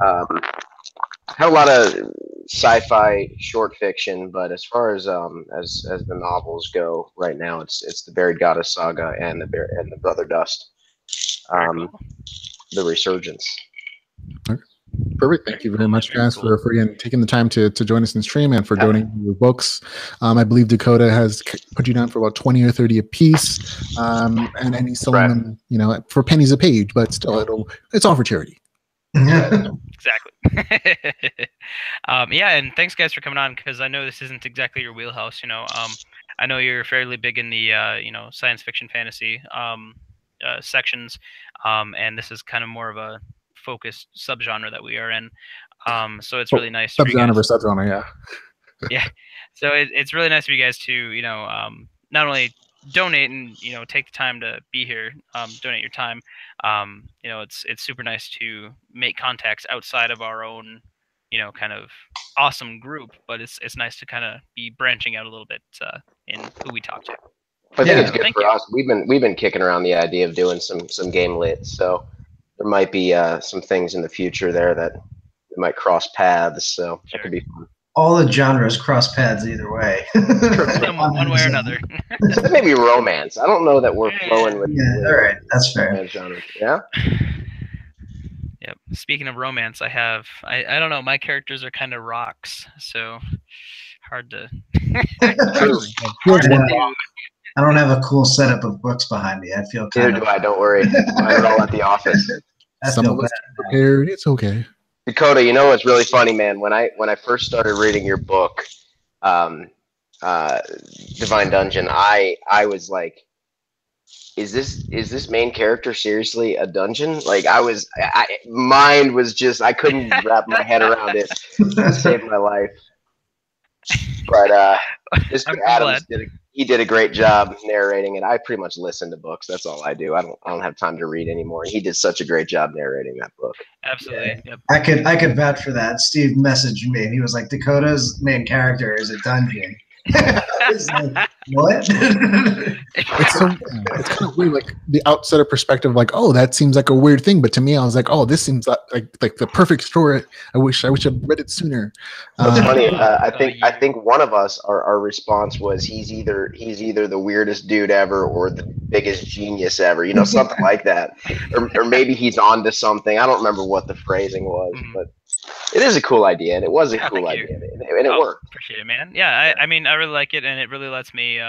had a lot of sci-fi short fiction, but as far as the novels go, right now it's the Buried Goddess Saga and the Brother Dust, Cool. the Resurgence. Okay. Perfect. Thank you very much, guys, for again taking the time to join us in stream and for donating your books. I believe Dakota has put you down for about 20 or 30 a piece, and he's selling them, for pennies a page, but still, it's all for charity. Exactly. Yeah, and thanks guys for coming on, because I know this isn't exactly your wheelhouse. I know you're fairly big in the science fiction fantasy sections, and this is kind of more of a focused subgenre that we are in. So it's really nice. Subgenre, yeah. Yeah. So it's really nice for you guys to, not only donate and, take the time to be here, donate your time. It's super nice to make contacts outside of our own, kind of awesome group, but it's nice to kind of be branching out a little bit in who we talk to. I think it's good for us. We've been kicking around the idea of doing some GameLit, so there might be some things in the future there that might cross paths. So that could be fun. All the genres cross paths either way. one way or another. Maybe romance. I don't know that we're flowing with. Yeah, all right, that's fair. Genre. Yeah. Yep. Speaking of romance, I don't know. My characters are kind of rocks, so hard to. I don't have a cool setup of books behind me. I feel kind Neither do I. Don't worry. I'm all at the office. Some of us are prepared. It's okay. Dakota, you know what's really funny, man? When I first started reading your book, Divine Dungeon, I was like, is this main character seriously a dungeon? Like mine was just, I couldn't wrap my head around it. It saved my life. But Mr. Adams did a great job narrating it. I pretty much listen to books. That's all I do. I don't have time to read anymore. He did such a great job narrating that book. Absolutely. Yeah. Yep. I could vouch for that. Steve messaged me and he was like, Dakota's main character is a dungeon. Like, what? It's kind of weird, like the outsider perspective, like, oh, that seems like a weird thing, but to me, I was like, oh, this seems like the perfect story. I wish I'd read it sooner. It's funny. I think one of us, our response was he's either the weirdest dude ever or the biggest genius ever, something like that, or maybe he's onto something. I don't remember what the phrasing was, but it is a cool idea, and it was a cool idea, and it worked. Appreciate it, man. Yeah, I mean, I really like it, and it really lets me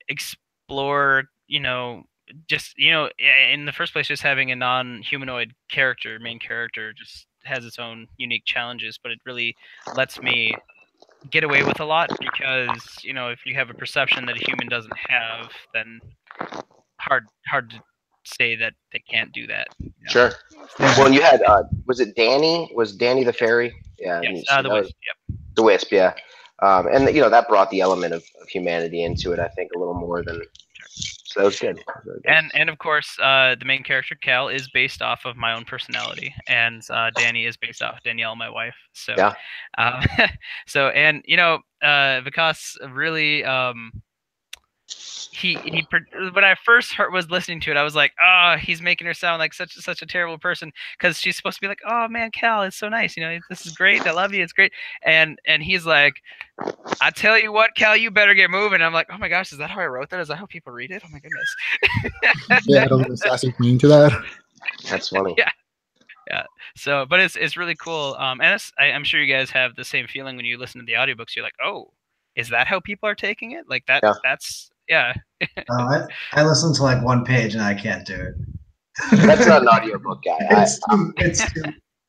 explore, just, in the first place, just having a non-humanoid main character, just has its own unique challenges, but it really lets me get away with a lot, because, if you have a perception that a human doesn't have, then hard to say that they can't do that. Sure. Well, and you had was it Danny? Was Danny the fairy? Yeah. Yes, the Wisp. Yep. The Wisp, yeah. And that brought the element of humanity into it, I think, a little more than. So that was good. And of course, the main character Cal is based off of my own personality, and Danny is based off Danielle, my wife. So yeah. Vikas really. He when I first was listening to it, I was like, oh, he's making her sound like such a terrible person, because she's supposed to be like, oh man, Cal, it's so nice, this is great, I love you, it's great, and he's like, I tell you what, Cal, you better get moving. I'm like, oh my gosh, is that how I wrote that? Is that how people read it? Oh my goodness. Yeah, a little sassy meaning to that. That's funny. Yeah. So, but it's really cool. And I'm sure you guys have the same feeling when you listen to the audiobooks. You're like, oh, is that how people are taking it? Like that? Yeah. That's yeah. I listen to like one page and I can't do it. That's not an audiobook guy.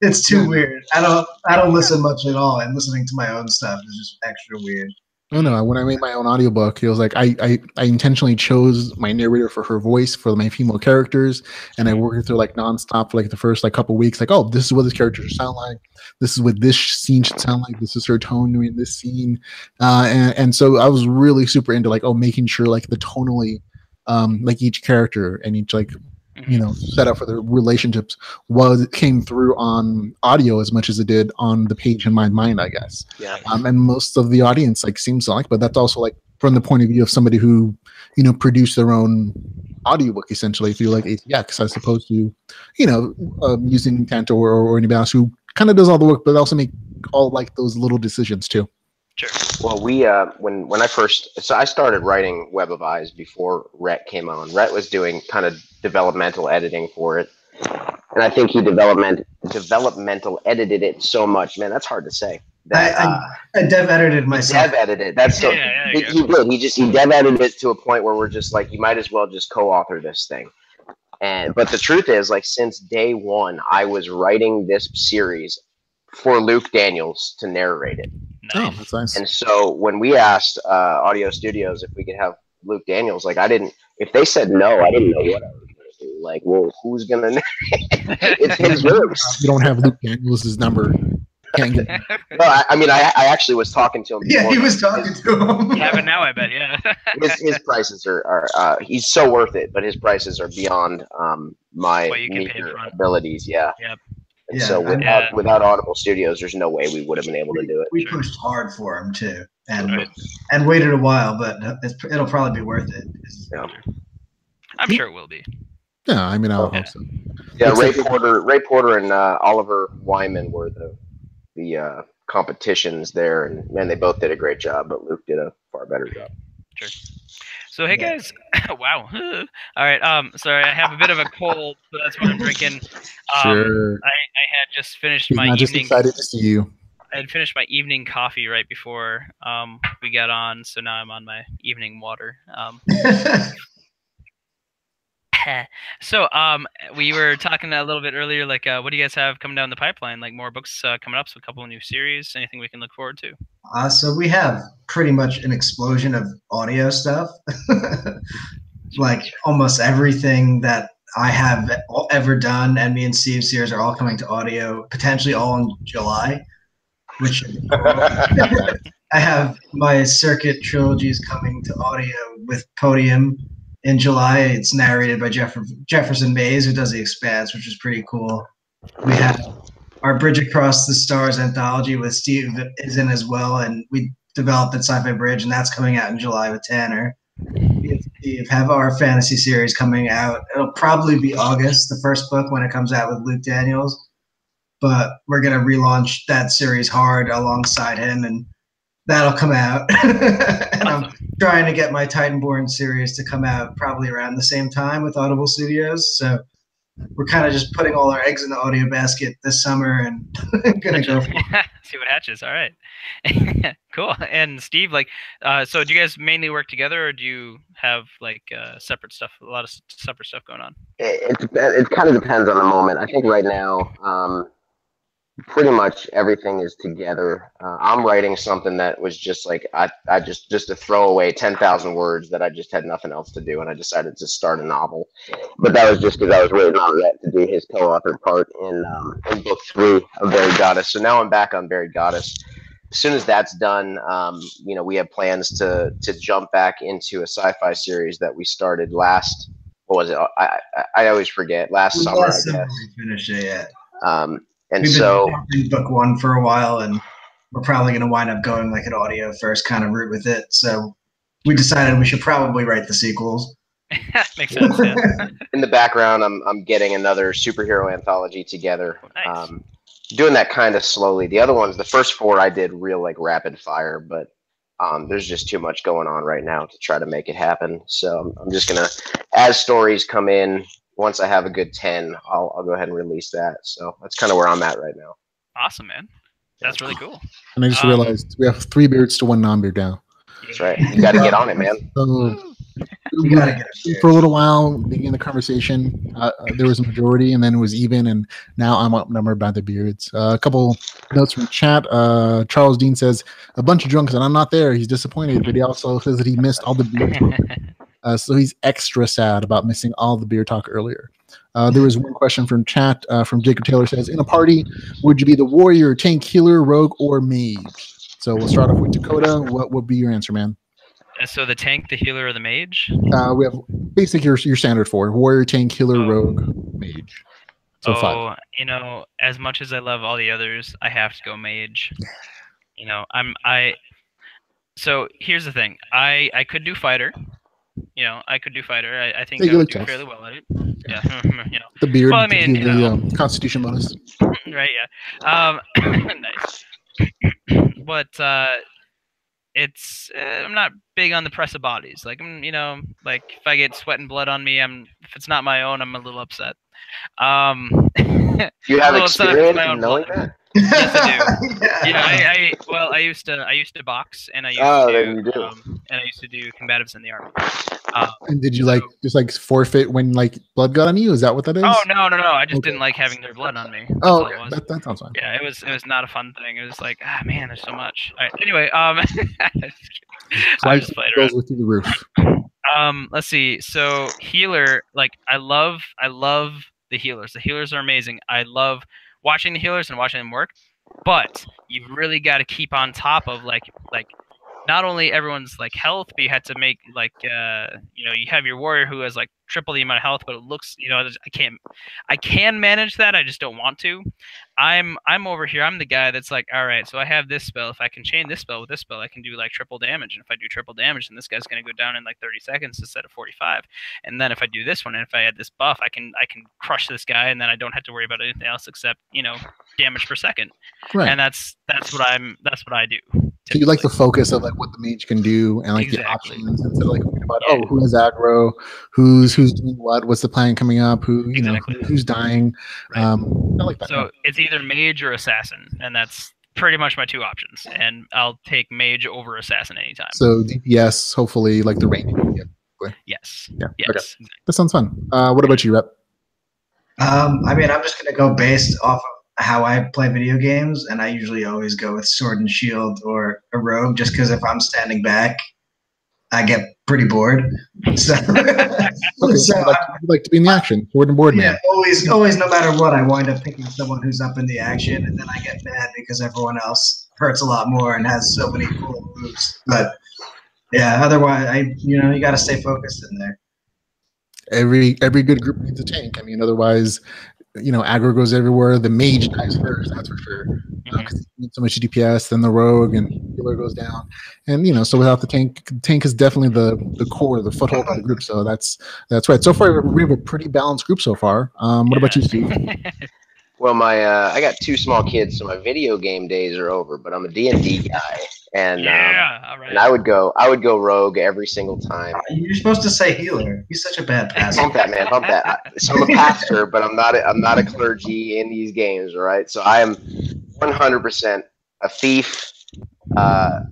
It's too weird. I don't listen much at all, and listening to my own stuff is just extra weird. Oh no! When I made my own audiobook, it was like I intentionally chose my narrator for her voice for my female characters, and I worked through like nonstop for like the first like couple weeks. Like, oh, this is what this character should sound like. This is what this scene should sound like. This is her tone during this scene, and so I was really super into like making sure like the tonally, like each character and each like setup for the relationships came through on audio as much as it did on the page in my mind, I guess. Yeah. And most of the audience like seems to like, but that's also like from the point of view of somebody who, produced their own audiobook essentially through like ATX as opposed to, using Tanto or anybody else who kind of does all the work, but also make all like those little decisions too. Sure. Well, we when I started writing Web of Eyes before Rhett came on. Rhett was doing kind of developmental editing for it, and I think he developmental edited it so much. Man, that's hard to say. I dev edited myself. Dev edited. That's so. He did. He dev edited it to a point where we're just like, you might as well just co-author this thing. But the truth is, like, since day one, I was writing this series for Luke Daniels to narrate it. Nice. Oh, that's nice. And so when we asked Audio Studios if we could have Luke Daniels, like if they said no, I didn't know what I was going to do. Like, well, who's going to narrate? It's his voice. You don't have Luke Daniels' number. Can't get No, I actually was talking to him. Yeah, he was talking to him. You have it now, I bet. Yeah. his prices are he's so worth it, but his prices are beyond my meager abilities. Yeah. Yep. And so without Audible Studios, there's no way we would have been able to do it. We pushed hard for him too, and waited a while, but it'll probably be worth it. Yeah. I'm sure it will be. Yeah, I mean, I'll hope so. Yeah, Ray Porter and Oliver Wyman were the competitions there, and man, they both did a great job, but Luke did a far better job. Sure. So hey guys, wow. All right. Sorry, I have a bit of a cold, so that's what I'm drinking. Sure. I had just finished He's my not evening. just excited to see you. I had finished my evening coffee right before we got on, so now I'm on my evening water. So we were talking a little bit earlier, like what do you guys have coming down the pipeline? Like more books coming up, so a couple of new series, anything we can look forward to? So we have pretty much an explosion of audio stuff. Like almost everything that I have ever done, and me and Steve's series are all coming to audio, potentially all in July, which I have my Circuit trilogies coming to audio with Podium in July. It's narrated by Jefferson Mays, who does The Expanse, which is pretty cool. We have our Bridge Across the Stars anthology with Steve is in as well, and we developed at Sci-Fi Bridge, and that's coming out in July with Tanner. We have our fantasy series coming out. It'll probably be August, the first book, when it comes out with Luke Daniels, but we're going to relaunch that series hard alongside him, and that'll come out. And I'm trying to get my Titanborn series to come out probably around the same time with Audible Studios. So we're kind of just putting all our eggs in the audio basket this summer and gonna go for it. See what hatches. All right. Cool. And Steve, like, so do you guys mainly work together, or do you have like separate stuff, a lot of separate stuff going on? It kind of depends on the moment. I think right now, pretty much everything is together. I'm writing something that was just like I just to throw away 10,000 words that I just had nothing else to do, and I decided to start a novel. But that was just because I was waiting on Rhett to do his co-author part in book 3 of Buried Goddess. So now I'm back on Buried Goddess. As soon as that's done, we have plans to jump back into a sci-fi series that we started last. What was it? I always forget. Last summer, I guess. We finished it yet. And We've so been book 1 for a while, and we're probably going to wind up going like an audio first kind of route with it. So we decided we should probably write the sequels. Makes sense. Yeah. In the background, I'm getting another superhero anthology together. Nice. Doing that kind of slowly. The other ones, the first 4 I did real like rapid fire, but there's just too much going on right now to try to make it happen. So I'm just gonna, as stories come in, once I have a good 10, I'll go ahead and release that. So that's kind of where I'm at right now. Awesome, man. That's really cool. And I just realized we have 3 beards to 1 non-beard now. That's right. You got to get on it, man. So You gotta get it. for a little while, beginning the conversation, there was a majority, and then it was even, and now I'm outnumbered by the beards. A couple notes from chat. Charles Dean says, a bunch of drunks, and I'm not there. He's disappointed, but he also says that he missed all the beard talk. So he's extra sad about missing all the beard talk earlier. There was one question from chat from Jacob Taylor says, in a party, would you be the warrior, tank, healer, rogue, or mage? So we'll start off with Dakota. What would be your answer, man? So the tank, the healer, or the mage? We have basic your standard 4: warrior, tank, healer, rogue, mage. So 5. You know, as much as I love all the others, I have to go mage. You know, So here's the thing. I could do fighter. You know, I could do fighter. I think I would do fairly well at it. Yeah. You know. The beard. Well, I mean, the Constitution bonus. Right. Yeah. Nice. But it's I'm not big on the press of bodies. Like, you know, like if I get sweat and blood on me, if it's not my own, I'm a little upset. You have experience in knowing that? Yes, I do. Yeah. You know, I used to box, and I used to do combatives in the army. And did you just forfeit when blood got on you? Is that what that is? Oh no! I just didn't like having their blood on me. Oh, okay. That sounds fine. Yeah, it was not a fun thing. It was like, man, there's so much. All right, anyway, I just played around. Goes through the roof. Let's see. So healer, I love the healers. The healers are amazing. I love watching the healers and watching them work, but you've really got to keep on top of like not only everyone's health, but you had to make you know, you have your warrior who has triple the amount of health, but it looks, you know, I can manage that. I just don't want to. I'm over here. I'm the guy that's all right, so I have this spell. If I can chain this spell with this spell, I can do triple damage. And if I do triple damage, then this guy's going to go down in 30 seconds instead of 45. And then if I do this one, and if I add this buff, I can crush this guy, and then I don't have to worry about anything else except, you know, damage per second. Right. And that's what I do. So you like the focus of what the mage can do and exactly. the options instead of worrying about who has aggro, who's doing what's the plan coming up, who's dying. Right. I like that. So it's either mage or assassin, and that's pretty much my 2 options. And I'll take mage over assassin anytime. So DPS, hopefully, the range. Yes. Yeah. Yes. Okay. That sounds fun. What about you, Rep? I mean, I'm just gonna go based off of how I play video games, and I usually always go with sword and shield or a rogue, just because if I'm standing back, I get pretty bored. So, you like to be in the action, sword and board man. Yeah, always, no matter what, I wind up picking someone who's up in the action, and then I get mad because everyone else hurts a lot more and has so many cool moves. But yeah, otherwise, you got to stay focused in there. Every good group needs a tank. I mean, otherwise, aggro goes everywhere. The mage dies first, that's for sure. Because you need so much DPS, then the rogue and healer goes down. And so without the tank is definitely the core, the foothold of the group. So that's right. So far we have a pretty balanced group so far. What about you, Steve? Well, I got 2 small kids, so my video game days are over. But I'm a D&D guy, and all right. And I would go rogue every single time. You're supposed to say healer. He's such a bad pastor. Hump that, man. Hump that. So I'm a pastor, but I'm not a clergy in these games. All right. So I am 100% a thief,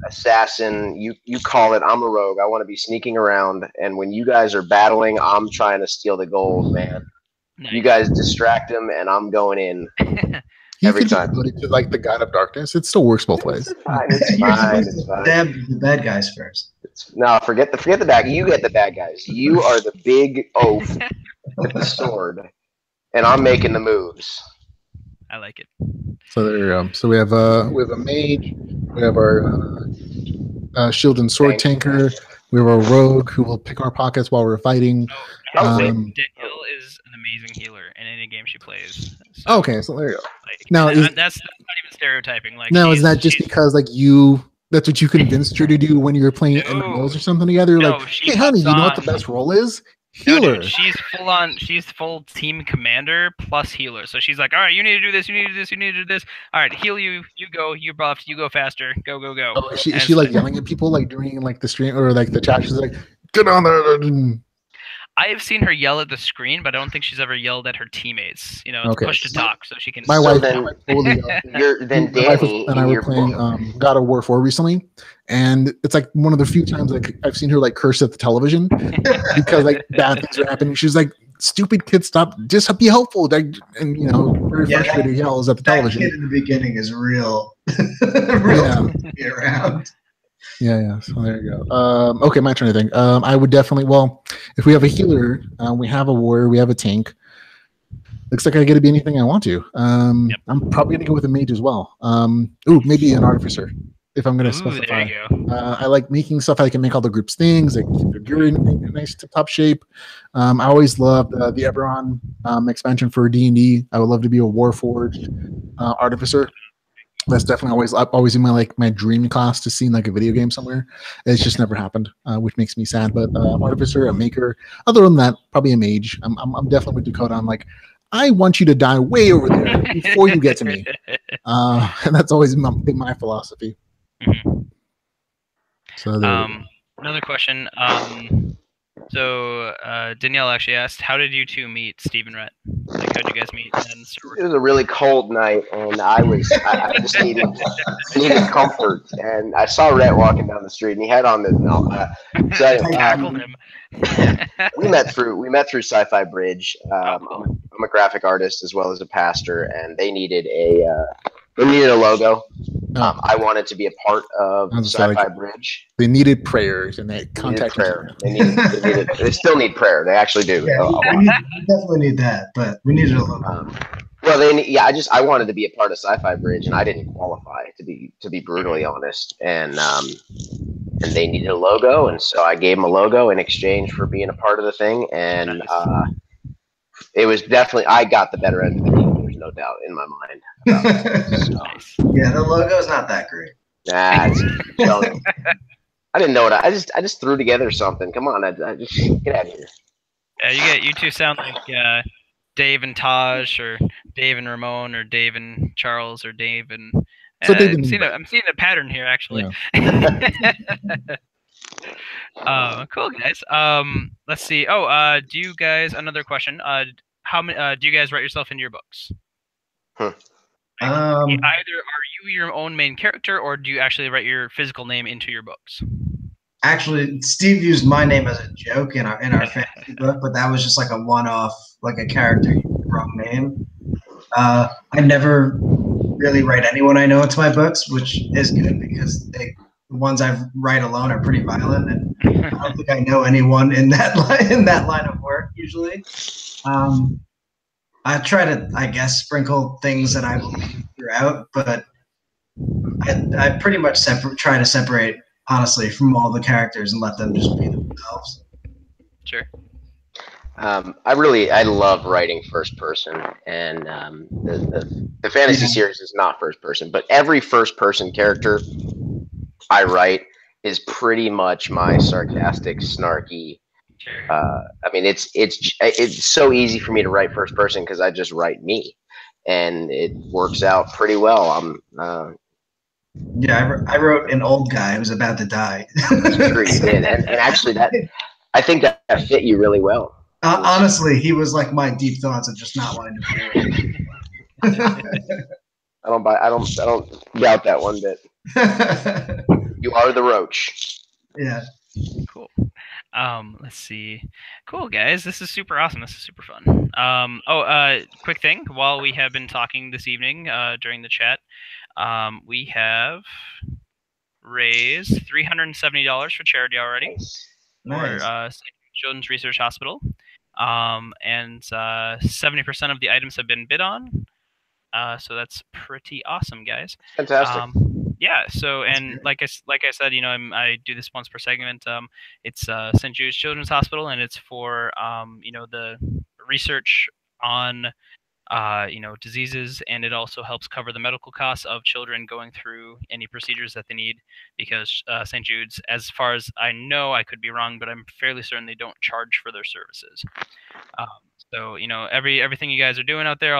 assassin. You call it. I'm a rogue. I want to be sneaking around, and when you guys are battling, I'm trying to steal the gold, man. Nice. You guys distract him, and I'm going in every time. To the God of Darkness, it still works both ways. It's fine. It's fine. Stab the bad guys first. No, forget the bad. You get the bad guys. You are the big oaf with the sword, and I'm making the moves. I like it. So there you go. So we have a mage. We have our shield and sword tanker. We have a rogue who will pick our pockets while we're fighting. Danielle is an amazing healer in any game she plays. So, okay, so there you go. Now that's not even stereotyping. Now is that just because that's what you convinced her to do when you were playing MMOs or something together? Hey, honey, you know what the best role is? Healer. No, dude, she's full team commander plus healer. So she's all right, you need to do this, you need to do this, you need to do this. All right, heal you go, you buffed, you go faster, go. Oh, is she yelling at people during the stream or the chat? She's like, get on there. I have seen her yell at the screen, but I don't think she's ever yelled at her teammates. You know, it's Okay. push to talk, so she can. My So wife, then- my wife totally, Then my wife Danny and I in were your playing book. God of War 4 recently, and it's like one of the few times like I've seen her like curse at the television because like bad things are happening. She's like, "Stupid kid, stop! Just be helpful." Like, and you know, very frustrated yells at the That television. kid in the beginning is real, real Yeah. to be around. Yeah. So there you go. Okay, my turn to think. I would definitely. Well, if we have a healer, we have a warrior, we have a tank. Looks like I get to be anything I want to. I'm probably gonna go with a mage as well. Maybe an artificer if I'm gonna specify. There you go. I like making stuff. I can make all the group's things. I can keep their gear in nice tip-top shape. I always loved the Eberron expansion for D&D. I would love to be a Warforged artificer. That's definitely always in my dream class to see in like a video game somewhere. It's just never happened, which makes me sad. But artificer, a maker. Other than that, probably a mage. I'm definitely with Dakota. I'm like, I want you to die way over there before you get to me, and that's always been my philosophy. Mm-hmm. So there another question. So Danielle actually asked, "How did you two meet Steve and Rhett? Like, how did you guys meet?" It was a really cold night, and I just needed comfort. And I saw Rhett walking down the street, and he had on the. Tackled him. we met through Sci-Fi Bridge. I'm a graphic artist as well as a pastor, and they needed a logo. I wanted to be a part of Sci-Fi Bridge. They needed prayers, and they contacted prayer. They still need prayer. They actually do. Yeah, we definitely need that, but we need a logo. I wanted to be a part of Sci-Fi Bridge, and I didn't qualify to be brutally honest. And they needed a logo, and so I gave them a logo in exchange for being a part of the thing. And it was definitely I got the better end of the deal. There's no doubt in my mind about that. So. Yeah, the logo's not that great. Nah, I didn't know what I just threw together something. Come on, I just get out of here. Yeah, you two sound like Dave and Taj, or Dave and Ramon, or Dave and Charles, or Dave and. I'm seeing a pattern here, actually. Yeah. Cool, guys. Let's see. Do you guys? Another question. How many? Do you guys write yourself into your books? Either are you your own main character, or do you actually write your physical name into your books? Actually, Steve used my name as a joke in our fantasy book, but that was just like a one-off, like a character wrong name. I never really write anyone I know into my books, which is good because the ones I write alone are pretty violent, and I don't think I know anyone in that line of work usually. I try to, I guess, sprinkle things that I believe throughout, but I pretty much try to separate, honestly, from all the characters and let them just be themselves. Sure. I love writing first person, and the fantasy series is not first person, but every first person character I write is pretty much my sarcastic, snarky. I mean, it's so easy for me to write first person because I just write me, and it works out pretty well. I wrote an old guy who was about to die. Sure you did, and actually I think that fit you really well. Honestly, he was like my deep thoughts of just not wanting to play. I don't doubt that one bit. You are the roach. Yeah. Cool. Let's see. Cool, guys. This is super awesome. This is super fun. Quick thing. While we have been talking this evening during the chat, we have raised $370 for charity already. Nice. For Children's Research Hospital. And 70% of the items have been bid on. So that's pretty awesome, guys. Fantastic. Yeah. So, and like I said, I do this once per segment. It's St. Jude's Children's Hospital, and it's for the research on diseases, and it also helps cover the medical costs of children going through any procedures that they need, because St. Jude's, as far as I know, I could be wrong, but I'm fairly certain they don't charge for their services. So everything you guys are doing out there,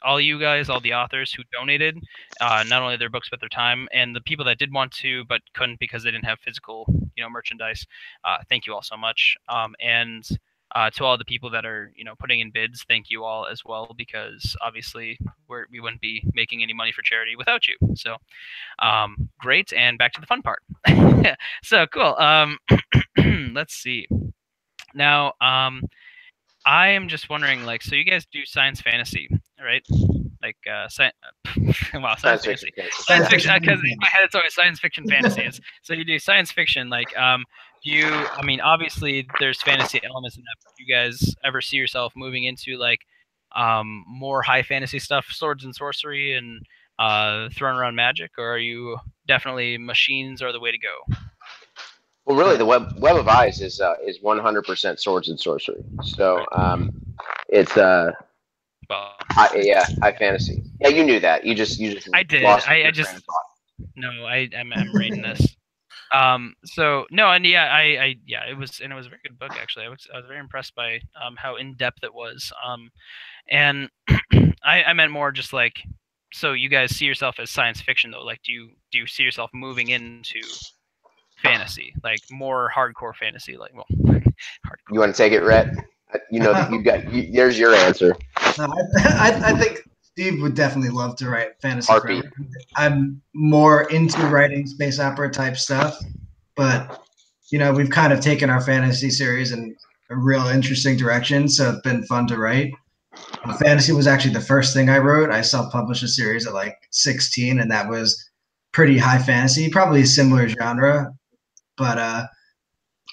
all you guys, all the authors who donated, not only their books but their time, and the people that did want to but couldn't because they didn't have physical merchandise, thank you all so much. And to all the people that are, putting in bids, thank you all as well, because obviously we wouldn't be making any money for charity without you. So great, and back to the fun part. So cool. Let's see. Now, I am just wondering, like, so you guys do science fantasy, right? Like, wow, science fantasy. Science fiction, because in my head it's always science fiction fantasies. So you do science fiction, like, obviously there's fantasy elements in that. But do you guys ever see yourself moving into, like, more high fantasy stuff, swords and sorcery, and throwing around magic, or are you definitely machines are the way to go? Well, really, the Web of Eyes is 100% swords and sorcery. So it's high fantasy. Yeah, you knew that. You just. I did. I'm reading this. So no, and it was a very good book actually. I was very impressed by how in depth it was. And I meant more just like, so you guys see yourself as science fiction though? Like, do you see yourself moving into fantasy, like more hardcore fantasy, like hardcore. You want to take it, Rhett? You know that there's your answer. No, I think Steve would definitely love to write fantasy. I'm more into writing space opera type stuff, but we've kind of taken our fantasy series in a real interesting direction, so it's been fun to write. Fantasy was actually the first thing I wrote. I self-published a series at like 16, and that was pretty high fantasy, probably a similar genre. But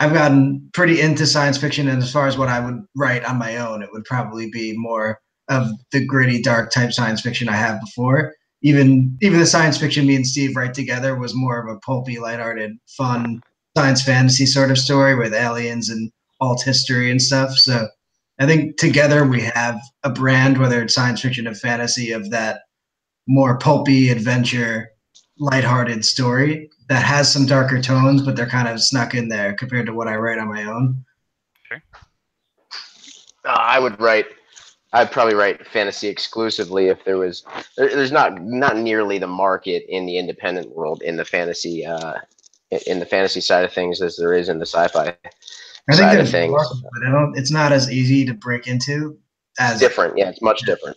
I've gotten pretty into science fiction, and as far as what I would write on my own, it would probably be more of the gritty, dark type science fiction I have before. Even the science fiction me and Steve write together was more of a pulpy, lighthearted, fun science fantasy sort of story with aliens and alt history and stuff. So I think together we have a brand, whether it's science fiction or fantasy, of that more pulpy adventure, lighthearted story that has some darker tones, but they're kind of snuck in there compared to what I write on my own. Okay. I'd probably write fantasy exclusively if there's not nearly the market in the independent world in the fantasy side of things as there is in the sci-fi side of things. But it's not as easy to break into. It's different. Yeah, it's much different.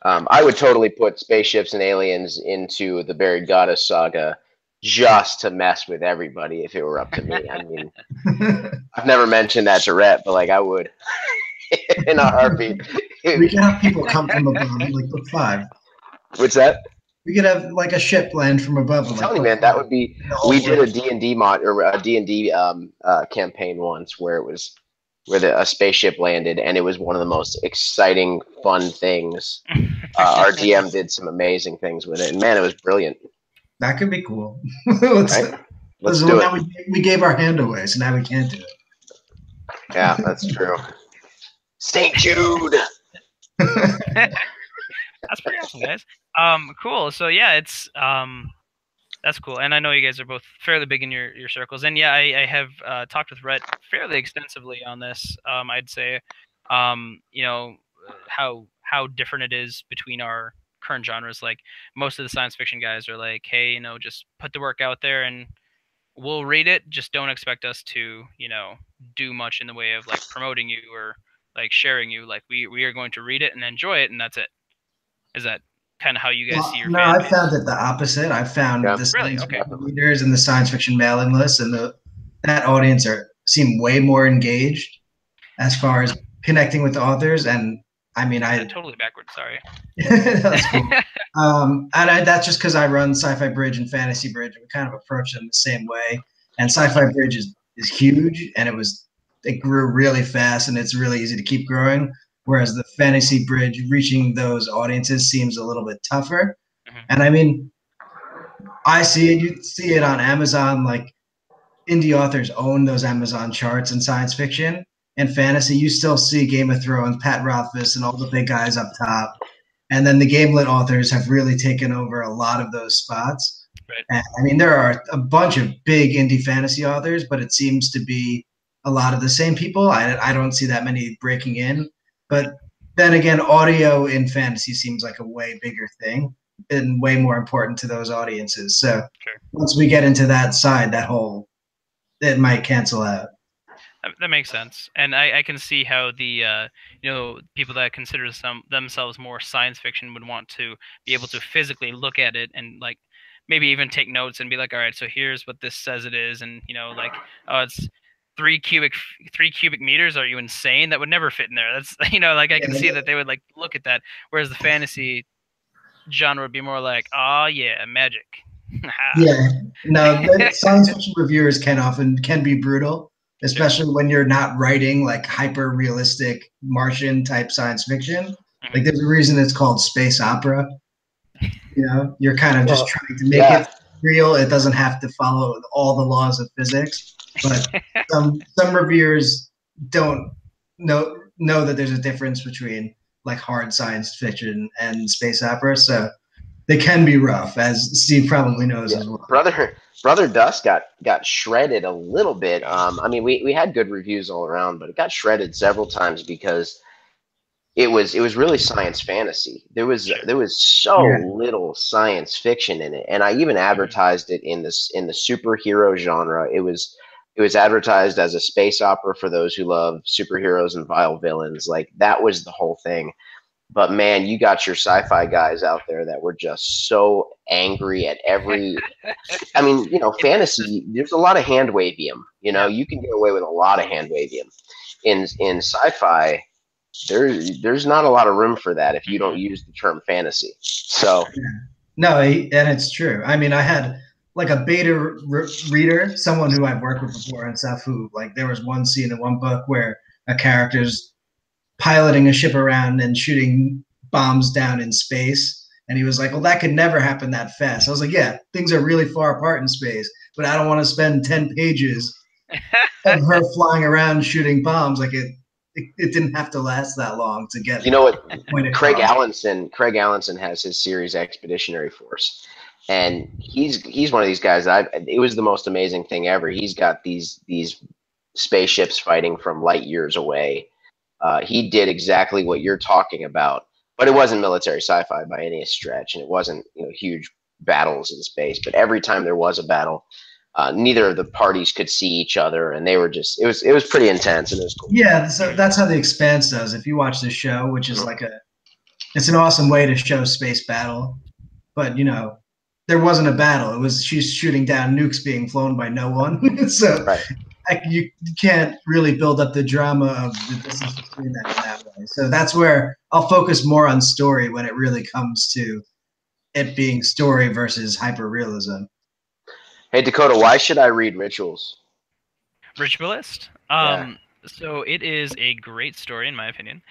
I would totally put spaceships and aliens into the Buried Goddess saga just to mess with everybody if it were up to me. I mean, I've never mentioned that to Rhett, but like I would in a heartbeat. We can have people come from above, like book 5. What's that? We could have like a ship land from above. I'm telling you, man, that would be. We did a D&D mod or a D&D campaign once where a spaceship landed, and it was one of the most exciting, fun things. Our GM did some amazing things with it, and man, it was brilliant. That could be cool. Let's do it. We gave our hand away, so now we can't do it. Yeah, that's true. St. Jude. That's pretty awesome, guys. Cool. So yeah, it's that's cool. And I know you guys are both fairly big in your circles. And yeah, I have talked with Rhett fairly extensively on this. I'd say, how different it is between our current genres. Like most of the science fiction guys are like, hey, just put the work out there and we'll read it. Just don't expect us to, do much in the way of like promoting you or like sharing you. Like we are going to read it and enjoy it, and that's it. Is that kind of how you guys see your fan base? I found it the opposite. I found the science fiction readers and the science fiction mailing list and that audience seem way more engaged as far as connecting with the authors. And I mean, totally backwards. Sorry. That's cool. And that's just because I run Sci-Fi Bridge and Fantasy Bridge, and we kind of approach them the same way. And Sci-Fi Bridge is huge, and it grew really fast, and it's really easy to keep growing. Whereas the Fantasy Bridge, reaching those audiences seems a little bit tougher. Mm-hmm. And I mean, I see it. You see it on Amazon. Like indie authors own those Amazon charts in science fiction. And fantasy, you still see Game of Thrones, Pat Rothfuss, and all the big guys up top. And then the GameLit authors have really taken over a lot of those spots. Right. And, I mean, there are a bunch of big indie fantasy authors, but it seems to be a lot of the same people. I don't see that many breaking in. But then again, audio in fantasy seems like a way bigger thing and way more important to those audiences. So once we get into that side, it might cancel out. That makes sense, and I can see how the people that consider themselves more science fiction would want to be able to physically look at it and like maybe even take notes and be like, all right, so here's what this says it is, and like, oh, it's 3 cubic meters. Are you insane? That would never fit in there. That's like I can see that they would like look at that, whereas the fantasy genre would be more like, oh yeah, magic. Yeah, no, science fiction reviewers can be brutal, especially when you're not writing like hyper realistic Martian type science fiction. Like there's a reason it's called space opera. You're kind of just trying to make it real. It doesn't have to follow all the laws of physics. But some reviewers don't know that there's a difference between like hard science fiction and space opera. So they can be rough, as Steve probably knows as well. Brother Dust got shredded a little bit. I mean, we had good reviews all around, but it got shredded several times because it was really science fantasy. There was so little science fiction in it, and I even advertised it in the superhero genre. It was advertised as a space opera for those who love superheroes and vile villains. Like that was the whole thing. But man, you got your sci-fi guys out there that were just so angry at every. I mean, fantasy. There's a lot of hand wavium. You can get away with a lot of hand wavium. In sci-fi, there's not a lot of room for that if you don't use the term fantasy. So. No, and it's true. I mean, I had like a beta reader, someone who I've worked with before and stuff. Who like there was one scene in one book where a character's piloting a ship around and shooting bombs down in space. And he was like, well, that could never happen that fast. I was like, yeah, things are really far apart in space, but I don't want to spend 10 pages of her flying around shooting bombs. Like it didn't have to last that long to get. You know what? Craig Allenson has his series Expeditionary Force. And he's one of these guys it was the most amazing thing ever. He's got these spaceships fighting from light years away. He did exactly what you're talking about, but it wasn't military sci-fi by any stretch, and it wasn't huge battles in space. But every time there was a battle, neither of the parties could see each other, and they were just it was pretty intense, and it was cool. Yeah, so that's how The Expanse does. If you watch the show, which is it's an awesome way to show space battle, but there wasn't a battle. She's shooting down nukes being flown by no one, so. Right. You can't really build up the drama of the distance between that in that way. So that's where I'll focus more on story when it really comes to it being story versus hyper-realism. Hey, Dakota, why should I read Rituals? Ritualist? So it is a great story, in my opinion.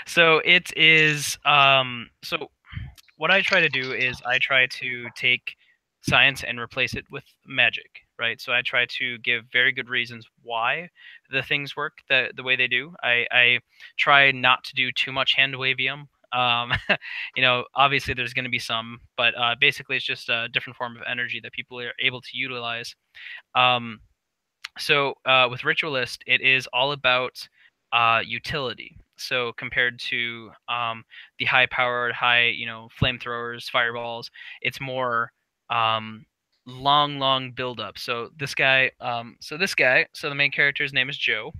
So it is so what I try to do is I try to take science and replace it with magic. Right, so I try to give very good reasons why the things work the way they do. I try not to do too much hand wavium. Obviously there's going to be some, but basically it's just a different form of energy that people are able to utilize. So with Ritualist, it is all about utility. So compared to the high-powered, flamethrowers, fireballs, it's more long build up. So this guy, so the main character's name is Joe,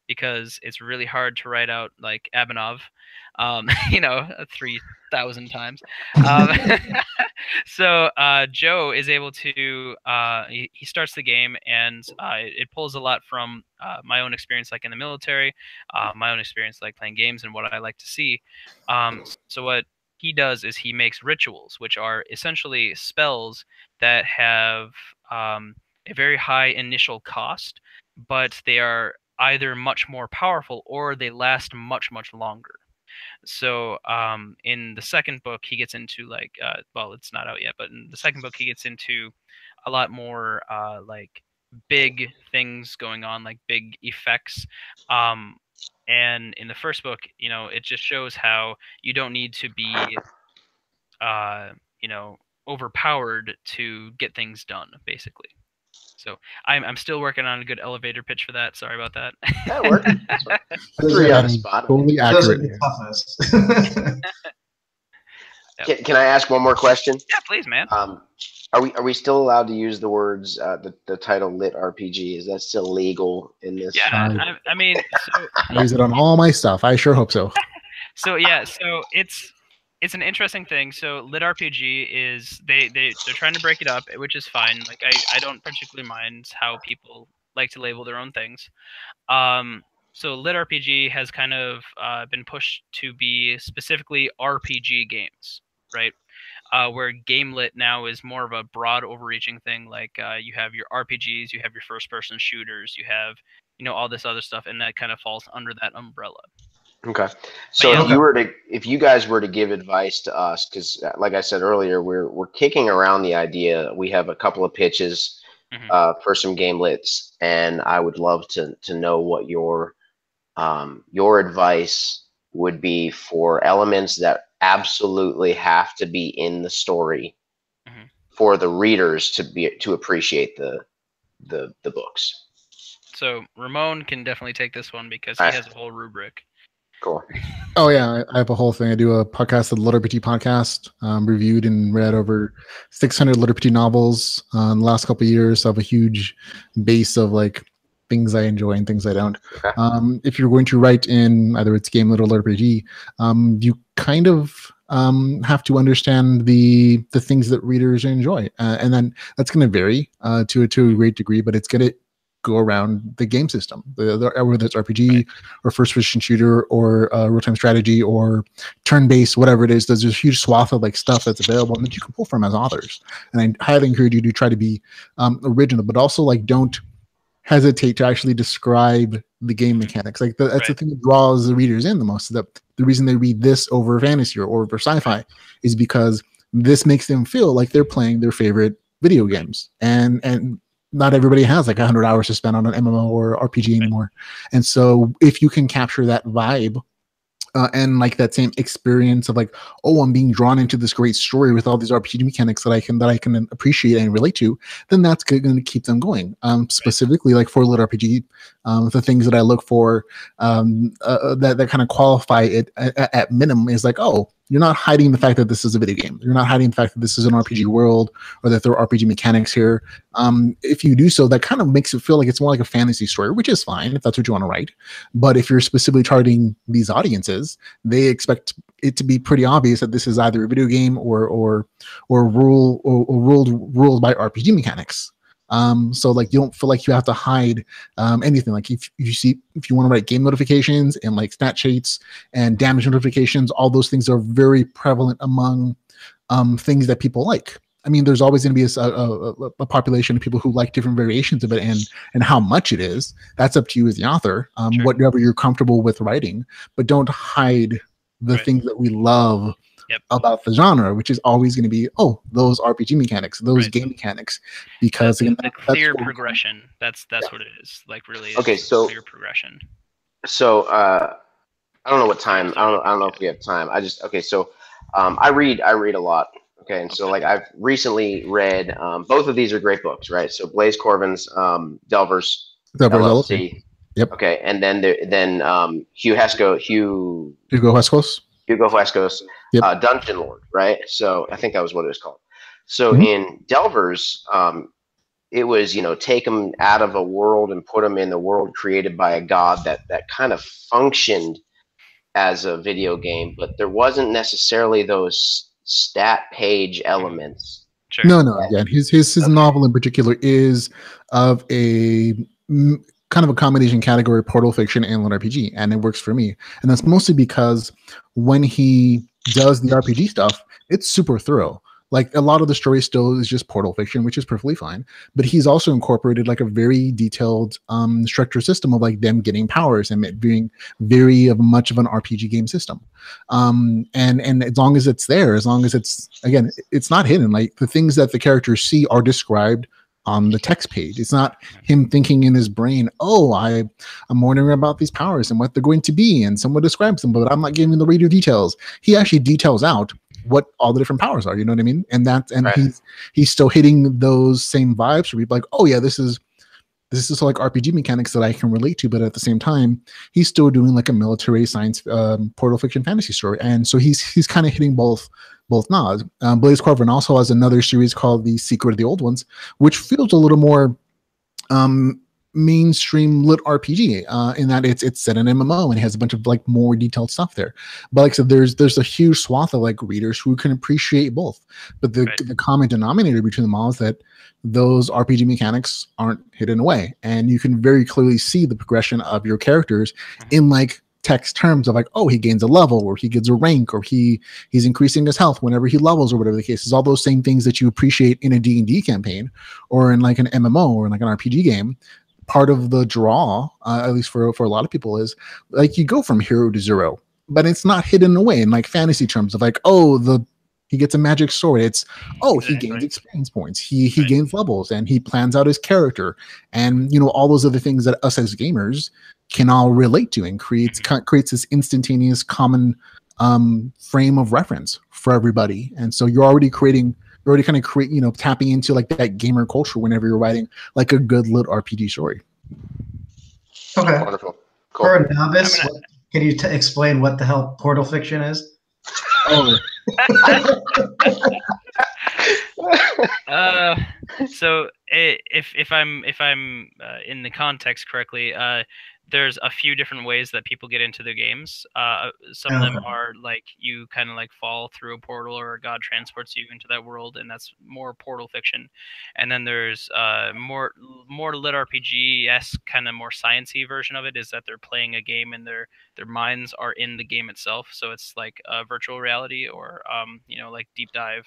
because it's really hard to write out like Abinov, 3,000 times. So Joe is able to he starts the game, and it pulls a lot from my own experience, like in the military, my own experience like playing games, and what I like to see. So what he does is he makes rituals, which are essentially spells that have a very high initial cost, but they are either much more powerful or they last much longer. So in the second book, he gets into like it's not out yet, but in the second book he gets into a lot more like big things going on, like big effects. And in the first book, it just shows how you don't need to be overpowered to get things done, basically. So I'm still working on a good elevator pitch for that. Sorry about that. That worked. Three on the spot. Totally accurate. Can I ask one more question? Yeah, please, man. Are we still allowed to use the words the title LitRPG? Is that still legal in this? Yeah, I mean, so I use it on all my stuff. I sure hope so. So yeah, so it's an interesting thing. So LitRPG is they're trying to break it up, which is fine. Like I don't particularly mind how people like to label their own things. So LitRPG has kind of been pushed to be specifically RPG games, right? Where GameLit now is more of a broad, overreaching thing. Like you have your RPGs, you have your first-person shooters, you have all this other stuff, and that kind of falls under that umbrella. Okay. So if you guys were to give advice to us, because like I said earlier, we're kicking around the idea. We have a couple of pitches for some GameLits, and I would love to know what your advice would be for elements that absolutely have to be in the story for the readers to appreciate the books. So Ramon can definitely take this one because he has a whole rubric. Cool. Oh yeah, I have a whole thing. I do a podcast, the LitRPG podcast, reviewed and read over 600 LitRPG novels in the last couple of years. So I have a huge base of like things I enjoy and things I don't. Okay. If you're going to write in either it's GameLit or LitRPG, you kind of have to understand the things that readers enjoy, and then that's going to vary to a great degree, but it's going to go around the game system, whether it's RPG or first-person shooter or real-time strategy or turn-based, whatever it is. There's a huge swath of like stuff that's available and that you can pull from as authors. And I highly encourage you to try to be original, but also like don't hesitate to actually describe the game mechanics. Like that's the thing that draws the readers in the most. The reason they read this over fantasy or over sci-fi is because this makes them feel like they're playing their favorite video games. And not everybody has like 100 hours to spend on an MMO or RPG anymore. And so if you can capture that vibe and like that same experience of like, oh, I'm being drawn into this great story with all these RPG mechanics that I can appreciate and relate to, then that's going to keep them going. Specifically, like for LitRPG, the things that I look for that kind of qualify it at minimum is like, oh, you're not hiding the fact that this is a video game. You're not hiding the fact that this is an RPG world or that there are RPG mechanics here. If you do so, that kind of makes it feel like it's more like a fantasy story, which is fine if that's what you want to write. But if you're specifically targeting these audiences, they expect it to be pretty obvious that this is either a video game or ruled by RPG mechanics. So like you don't feel like you have to hide anything. Like if you want to write game notifications and like stat sheets and damage notifications, all those things are very prevalent among things that people like. I mean, there's always going to be a population of people who like different variations of it, and how much it is, that's up to you as the author, whatever you're comfortable with writing, but don't hide the things that we love about the genre, which is always going to be, oh, those RPG mechanics, those game mechanics, because that's a clear progression. That's what it is. Like really, so clear progression. So I don't know what time. I don't know if we have time. I read a lot. Okay, and so like I've recently read both of these are great books, right? So Blaise Corvin's Delvers LLC. Yep. Okay, and then Hugo Huescos. Yep. Dungeon Lord, right? So I think that was what it was called. So in Delvers, it was, take them out of a world and put them in the world created by a god that kind of functioned as a video game, but there wasn't necessarily those stat page elements. Sure. No. Again, his novel in particular is of a kind of a combination category, portal fiction and LitRPG, and it works for me. And that's mostly because when he does the RPG stuff, it's super thorough. Like a lot of the story still is just portal fiction, which is perfectly fine. But he's also incorporated like a very detailed structure system of like them getting powers and it being very much of an RPG game system. And as long as it's there, as long as it's not hidden. Like the things that the characters see are described on the text page. It's not him thinking in his brain, oh, I'm wondering about these powers and what they're going to be, and someone describes them, but I'm not giving the reader details. He actually details out what all the different powers are, you know what I mean? And he's still hitting those same vibes for people like, oh yeah, this is this is like RPG mechanics that I can relate to, but at the same time, he's still doing like a military science portal fiction fantasy story, and so he's kind of hitting both nods. Blaise Corvin also has another series called The Secret of the Old Ones, which feels a little more mainstream lit RPG in that it's set in MMO and it has a bunch of like more detailed stuff there. But like I said, there's a huge swath of like readers who can appreciate both. But the common denominator between them all is that those RPG mechanics aren't hidden away, and you can very clearly see the progression of your characters in like text terms of like, oh, he gains a level, or he gets a rank, or he's increasing his health whenever he levels, or whatever the case is. All those same things that you appreciate in a D&D campaign or in like an MMO or in like an RPG game. Part of the draw, at least for a lot of people, is like you go from hero to zero, but it's not hidden away in like fantasy terms of like, oh, he gets a magic sword. It's, oh, he gains experience points. He gains levels, and he plans out his character, and you know, all those other things that us as gamers can all relate to, and creates this instantaneous common frame of reference for everybody. And so you're already kind of tapping into like that gamer culture whenever you're writing like a good lit RPG story. Okay. Wonderful. Cool. For a novice, can you explain what the hell portal fiction is? Oh. So if I'm in the context correctly, there's a few different ways that people get into the games. Some of them are like you kind of like fall through a portal, or a god transports you into that world, and that's more portal fiction. And then there's more lit RPG-esque, kind of more sciencey version of it, is that they're playing a game and their minds are in the game itself. So it's like virtual reality, or like deep dive,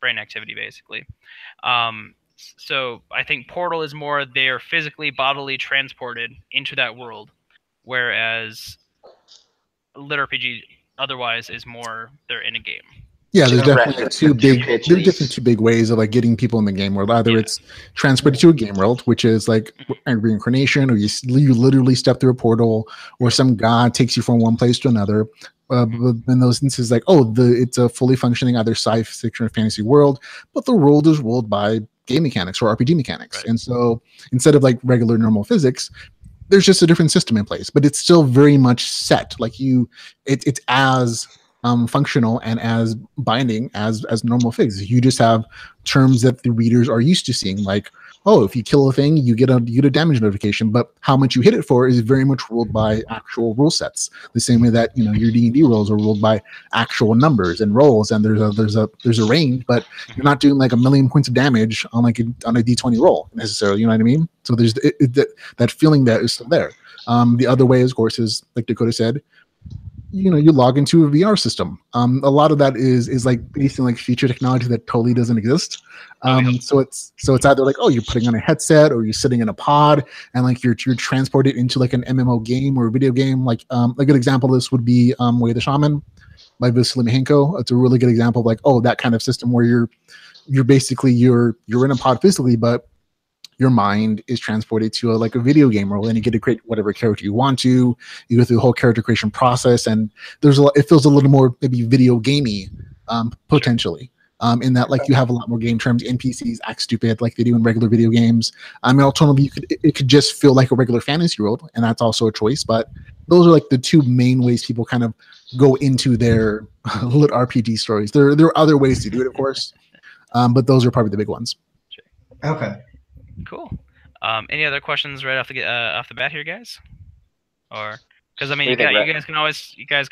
brain activity basically. So I think Portal is more they're physically, bodily transported into that world, whereas LitRPG otherwise is more they're in a game. Yeah, there's definitely two big ways of like getting people in the game world. Either it's transported to a game world, which is like reincarnation, or you literally step through a portal, or some god takes you from one place to another. But in those instances, like, it's a fully functioning either sci-fi fiction or fantasy world, but the world is ruled by game mechanics or RPG mechanics. Right. And so instead of like regular normal physics, there's just a different system in place, but it's still very much set. Like it's as functional and as binding as normal physics. You just have terms that the readers are used to seeing, like, oh, if you kill a thing, you get a damage notification, but how much you hit it for is very much ruled by actual rule sets. The same way that your D&D rolls are ruled by actual numbers and rolls, and there's a range, but you're not doing like 1,000,000 points of damage on a D20 roll necessarily. You know what I mean? So there's that feeling that is still there. The other way, of course, is like Dakota said. You log into a VR system. A lot of that is like based on like future technology that totally doesn't exist. So it's either like, oh, you're putting on a headset, or you're sitting in a pod, and like you're transported into like an MMO game or a video game. Like a good example of this would be Way of the Shaman by Vasily Mihenko. It's a really good example of like, oh, that kind of system where you're basically you're in a pod physically, but your mind is transported to a video game world, and you get to create whatever character you want to. You go through the whole character creation process, and it feels a little more maybe video gamey potentially. In that, like, you have a lot more game terms. NPCs act stupid like they do in regular video games. Alternatively, it could just feel like a regular fantasy world, and that's also a choice. But those are like the two main ways people kind of go into their lit RPG stories. There are other ways to do it, of course, but those are probably the big ones. Okay. Cool. Any other questions right off the bat here, guys? Or because you guys can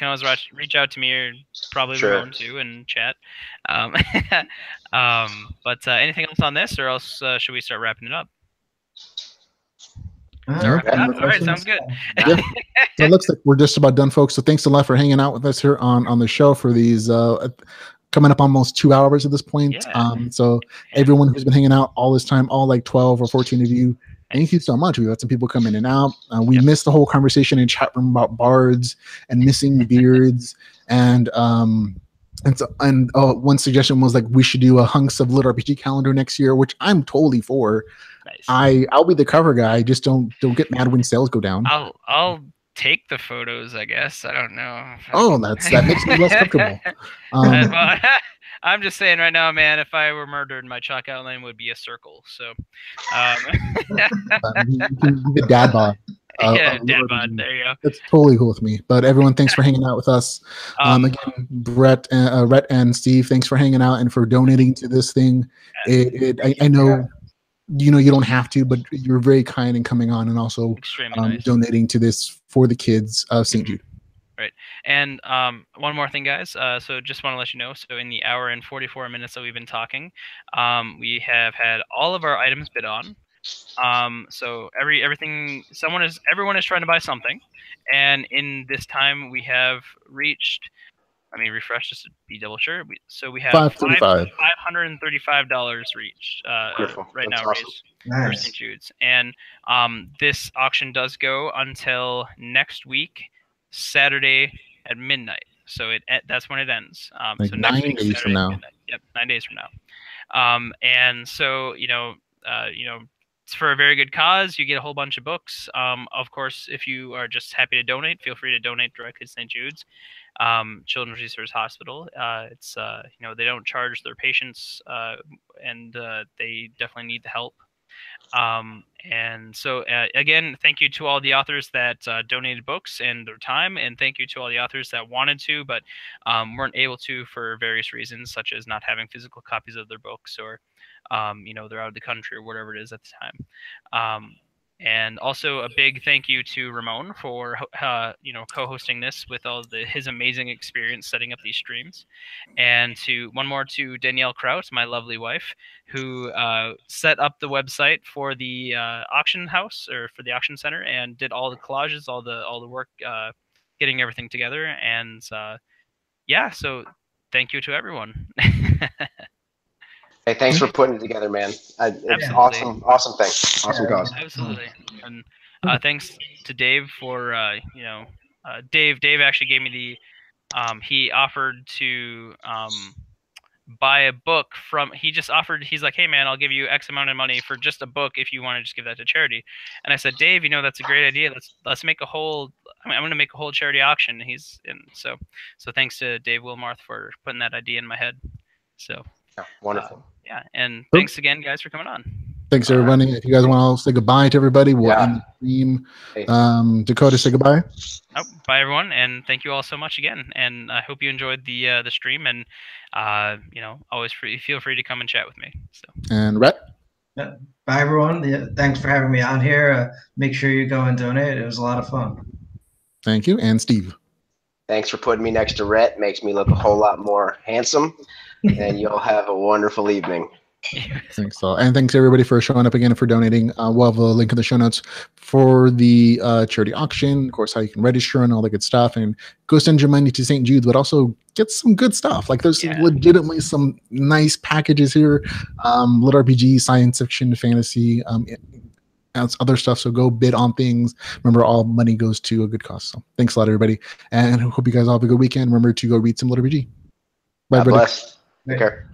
always reach out to me, or probably Ramon too, and chat. But anything else on this, or else should we start wrapping it up? All right, sounds good. Yeah. So it looks like we're just about done, folks. So thanks a lot for hanging out with us here on the show for these coming up almost 2 hours at this point. Yeah. So everyone who's been hanging out all this time, all like 12 or 14 of you, thank you so much. We've got some people come in and out. We missed the whole conversation in chat room about bards and missing beards. And one suggestion was like we should do a Hunks of LitRPG calendar next year, which I'm totally for. Nice. I'll be the cover guy. Just don't get mad when sales go down. I'll take the photos, I guess. I don't know. Oh, that makes me less comfortable. I'm just saying right now, man. If I were murdered, my chalk outline would be a circle. So, the dad bod. yeah, dad bod. There you go. That's totally cool with me. But everyone, thanks for hanging out with us. Again, Rhett and Steve, thanks for hanging out and for donating to this thing. I know, you don't have to, but you're very kind in coming on and also nice. donating to this for the kids of St. Jude. Right. And one more thing, guys. So just want to let you know. So in the hour and 44 minutes that we've been talking, we have had all of our items bid on. So everyone is trying to buy something, and in this time we have reached. Let me refresh just to be double sure. We have $535 reached right now raised for St. Jude's, and this auction does go until next week, Saturday at midnight. So that's when it ends. So next 9 days from now. Yep, 9 days from now. And so it's for a very good cause. You get a whole bunch of books. Of course, if you are just happy to donate, feel free to donate directly to St. Jude's Children's Research Hospital. It's they don't charge their patients, and they definitely need the help. And so again, thank you to all the authors that donated books and their time, and thank you to all the authors that wanted to but weren't able to for various reasons, such as not having physical copies of their books, or they're out of the country or whatever it is at the time. And also a big thank you to Ramon for co-hosting this with his amazing experience setting up these streams, and one more to Dakota Krout, my lovely wife, who set up the website for the auction house, or for the auction center, and did all the collages, all the work getting everything together. And so thank you to everyone. Hey, thanks for putting it together, man. It's awesome thing. Awesome cause. Absolutely. And thanks to Dave for Dave actually gave me he offered to buy a book he's like, hey man, I'll give you X amount of money for just a book if you want to just give that to charity. And I said, Dave, that's a great idea. Let's make I'm going to make a whole charity auction. So thanks to Dave Willmarth for putting that idea in my head. So wonderful. And thanks again, guys, for coming on. Thanks, everybody. If you guys want to say goodbye to everybody, we'll end the stream. Dakota, say goodbye. Bye, everyone, and thank you all so much again. And I hope you enjoyed the stream. And always feel free to come and chat with me. So. And Rhett. Bye, everyone. Thanks for having me on here. Make sure you go and donate. It was a lot of fun. Thank you, and Steve. Thanks for putting me next to Rhett. Makes me look a whole lot more handsome. And you'll have a wonderful evening. Thanks all. And thanks everybody for showing up again and for donating. We'll have a link in the show notes for the charity auction, of course, how you can register and all the good stuff, and go send your money to St. Jude's, but also get some good stuff. Like there's legitimately some nice packages here. LitRPG, science fiction, fantasy, other stuff. So go bid on things. Remember, all money goes to a good cause. So thanks a lot, everybody. And hope you guys all have a good weekend. Remember to go read some LitRPG. Bye, God bless. Take care.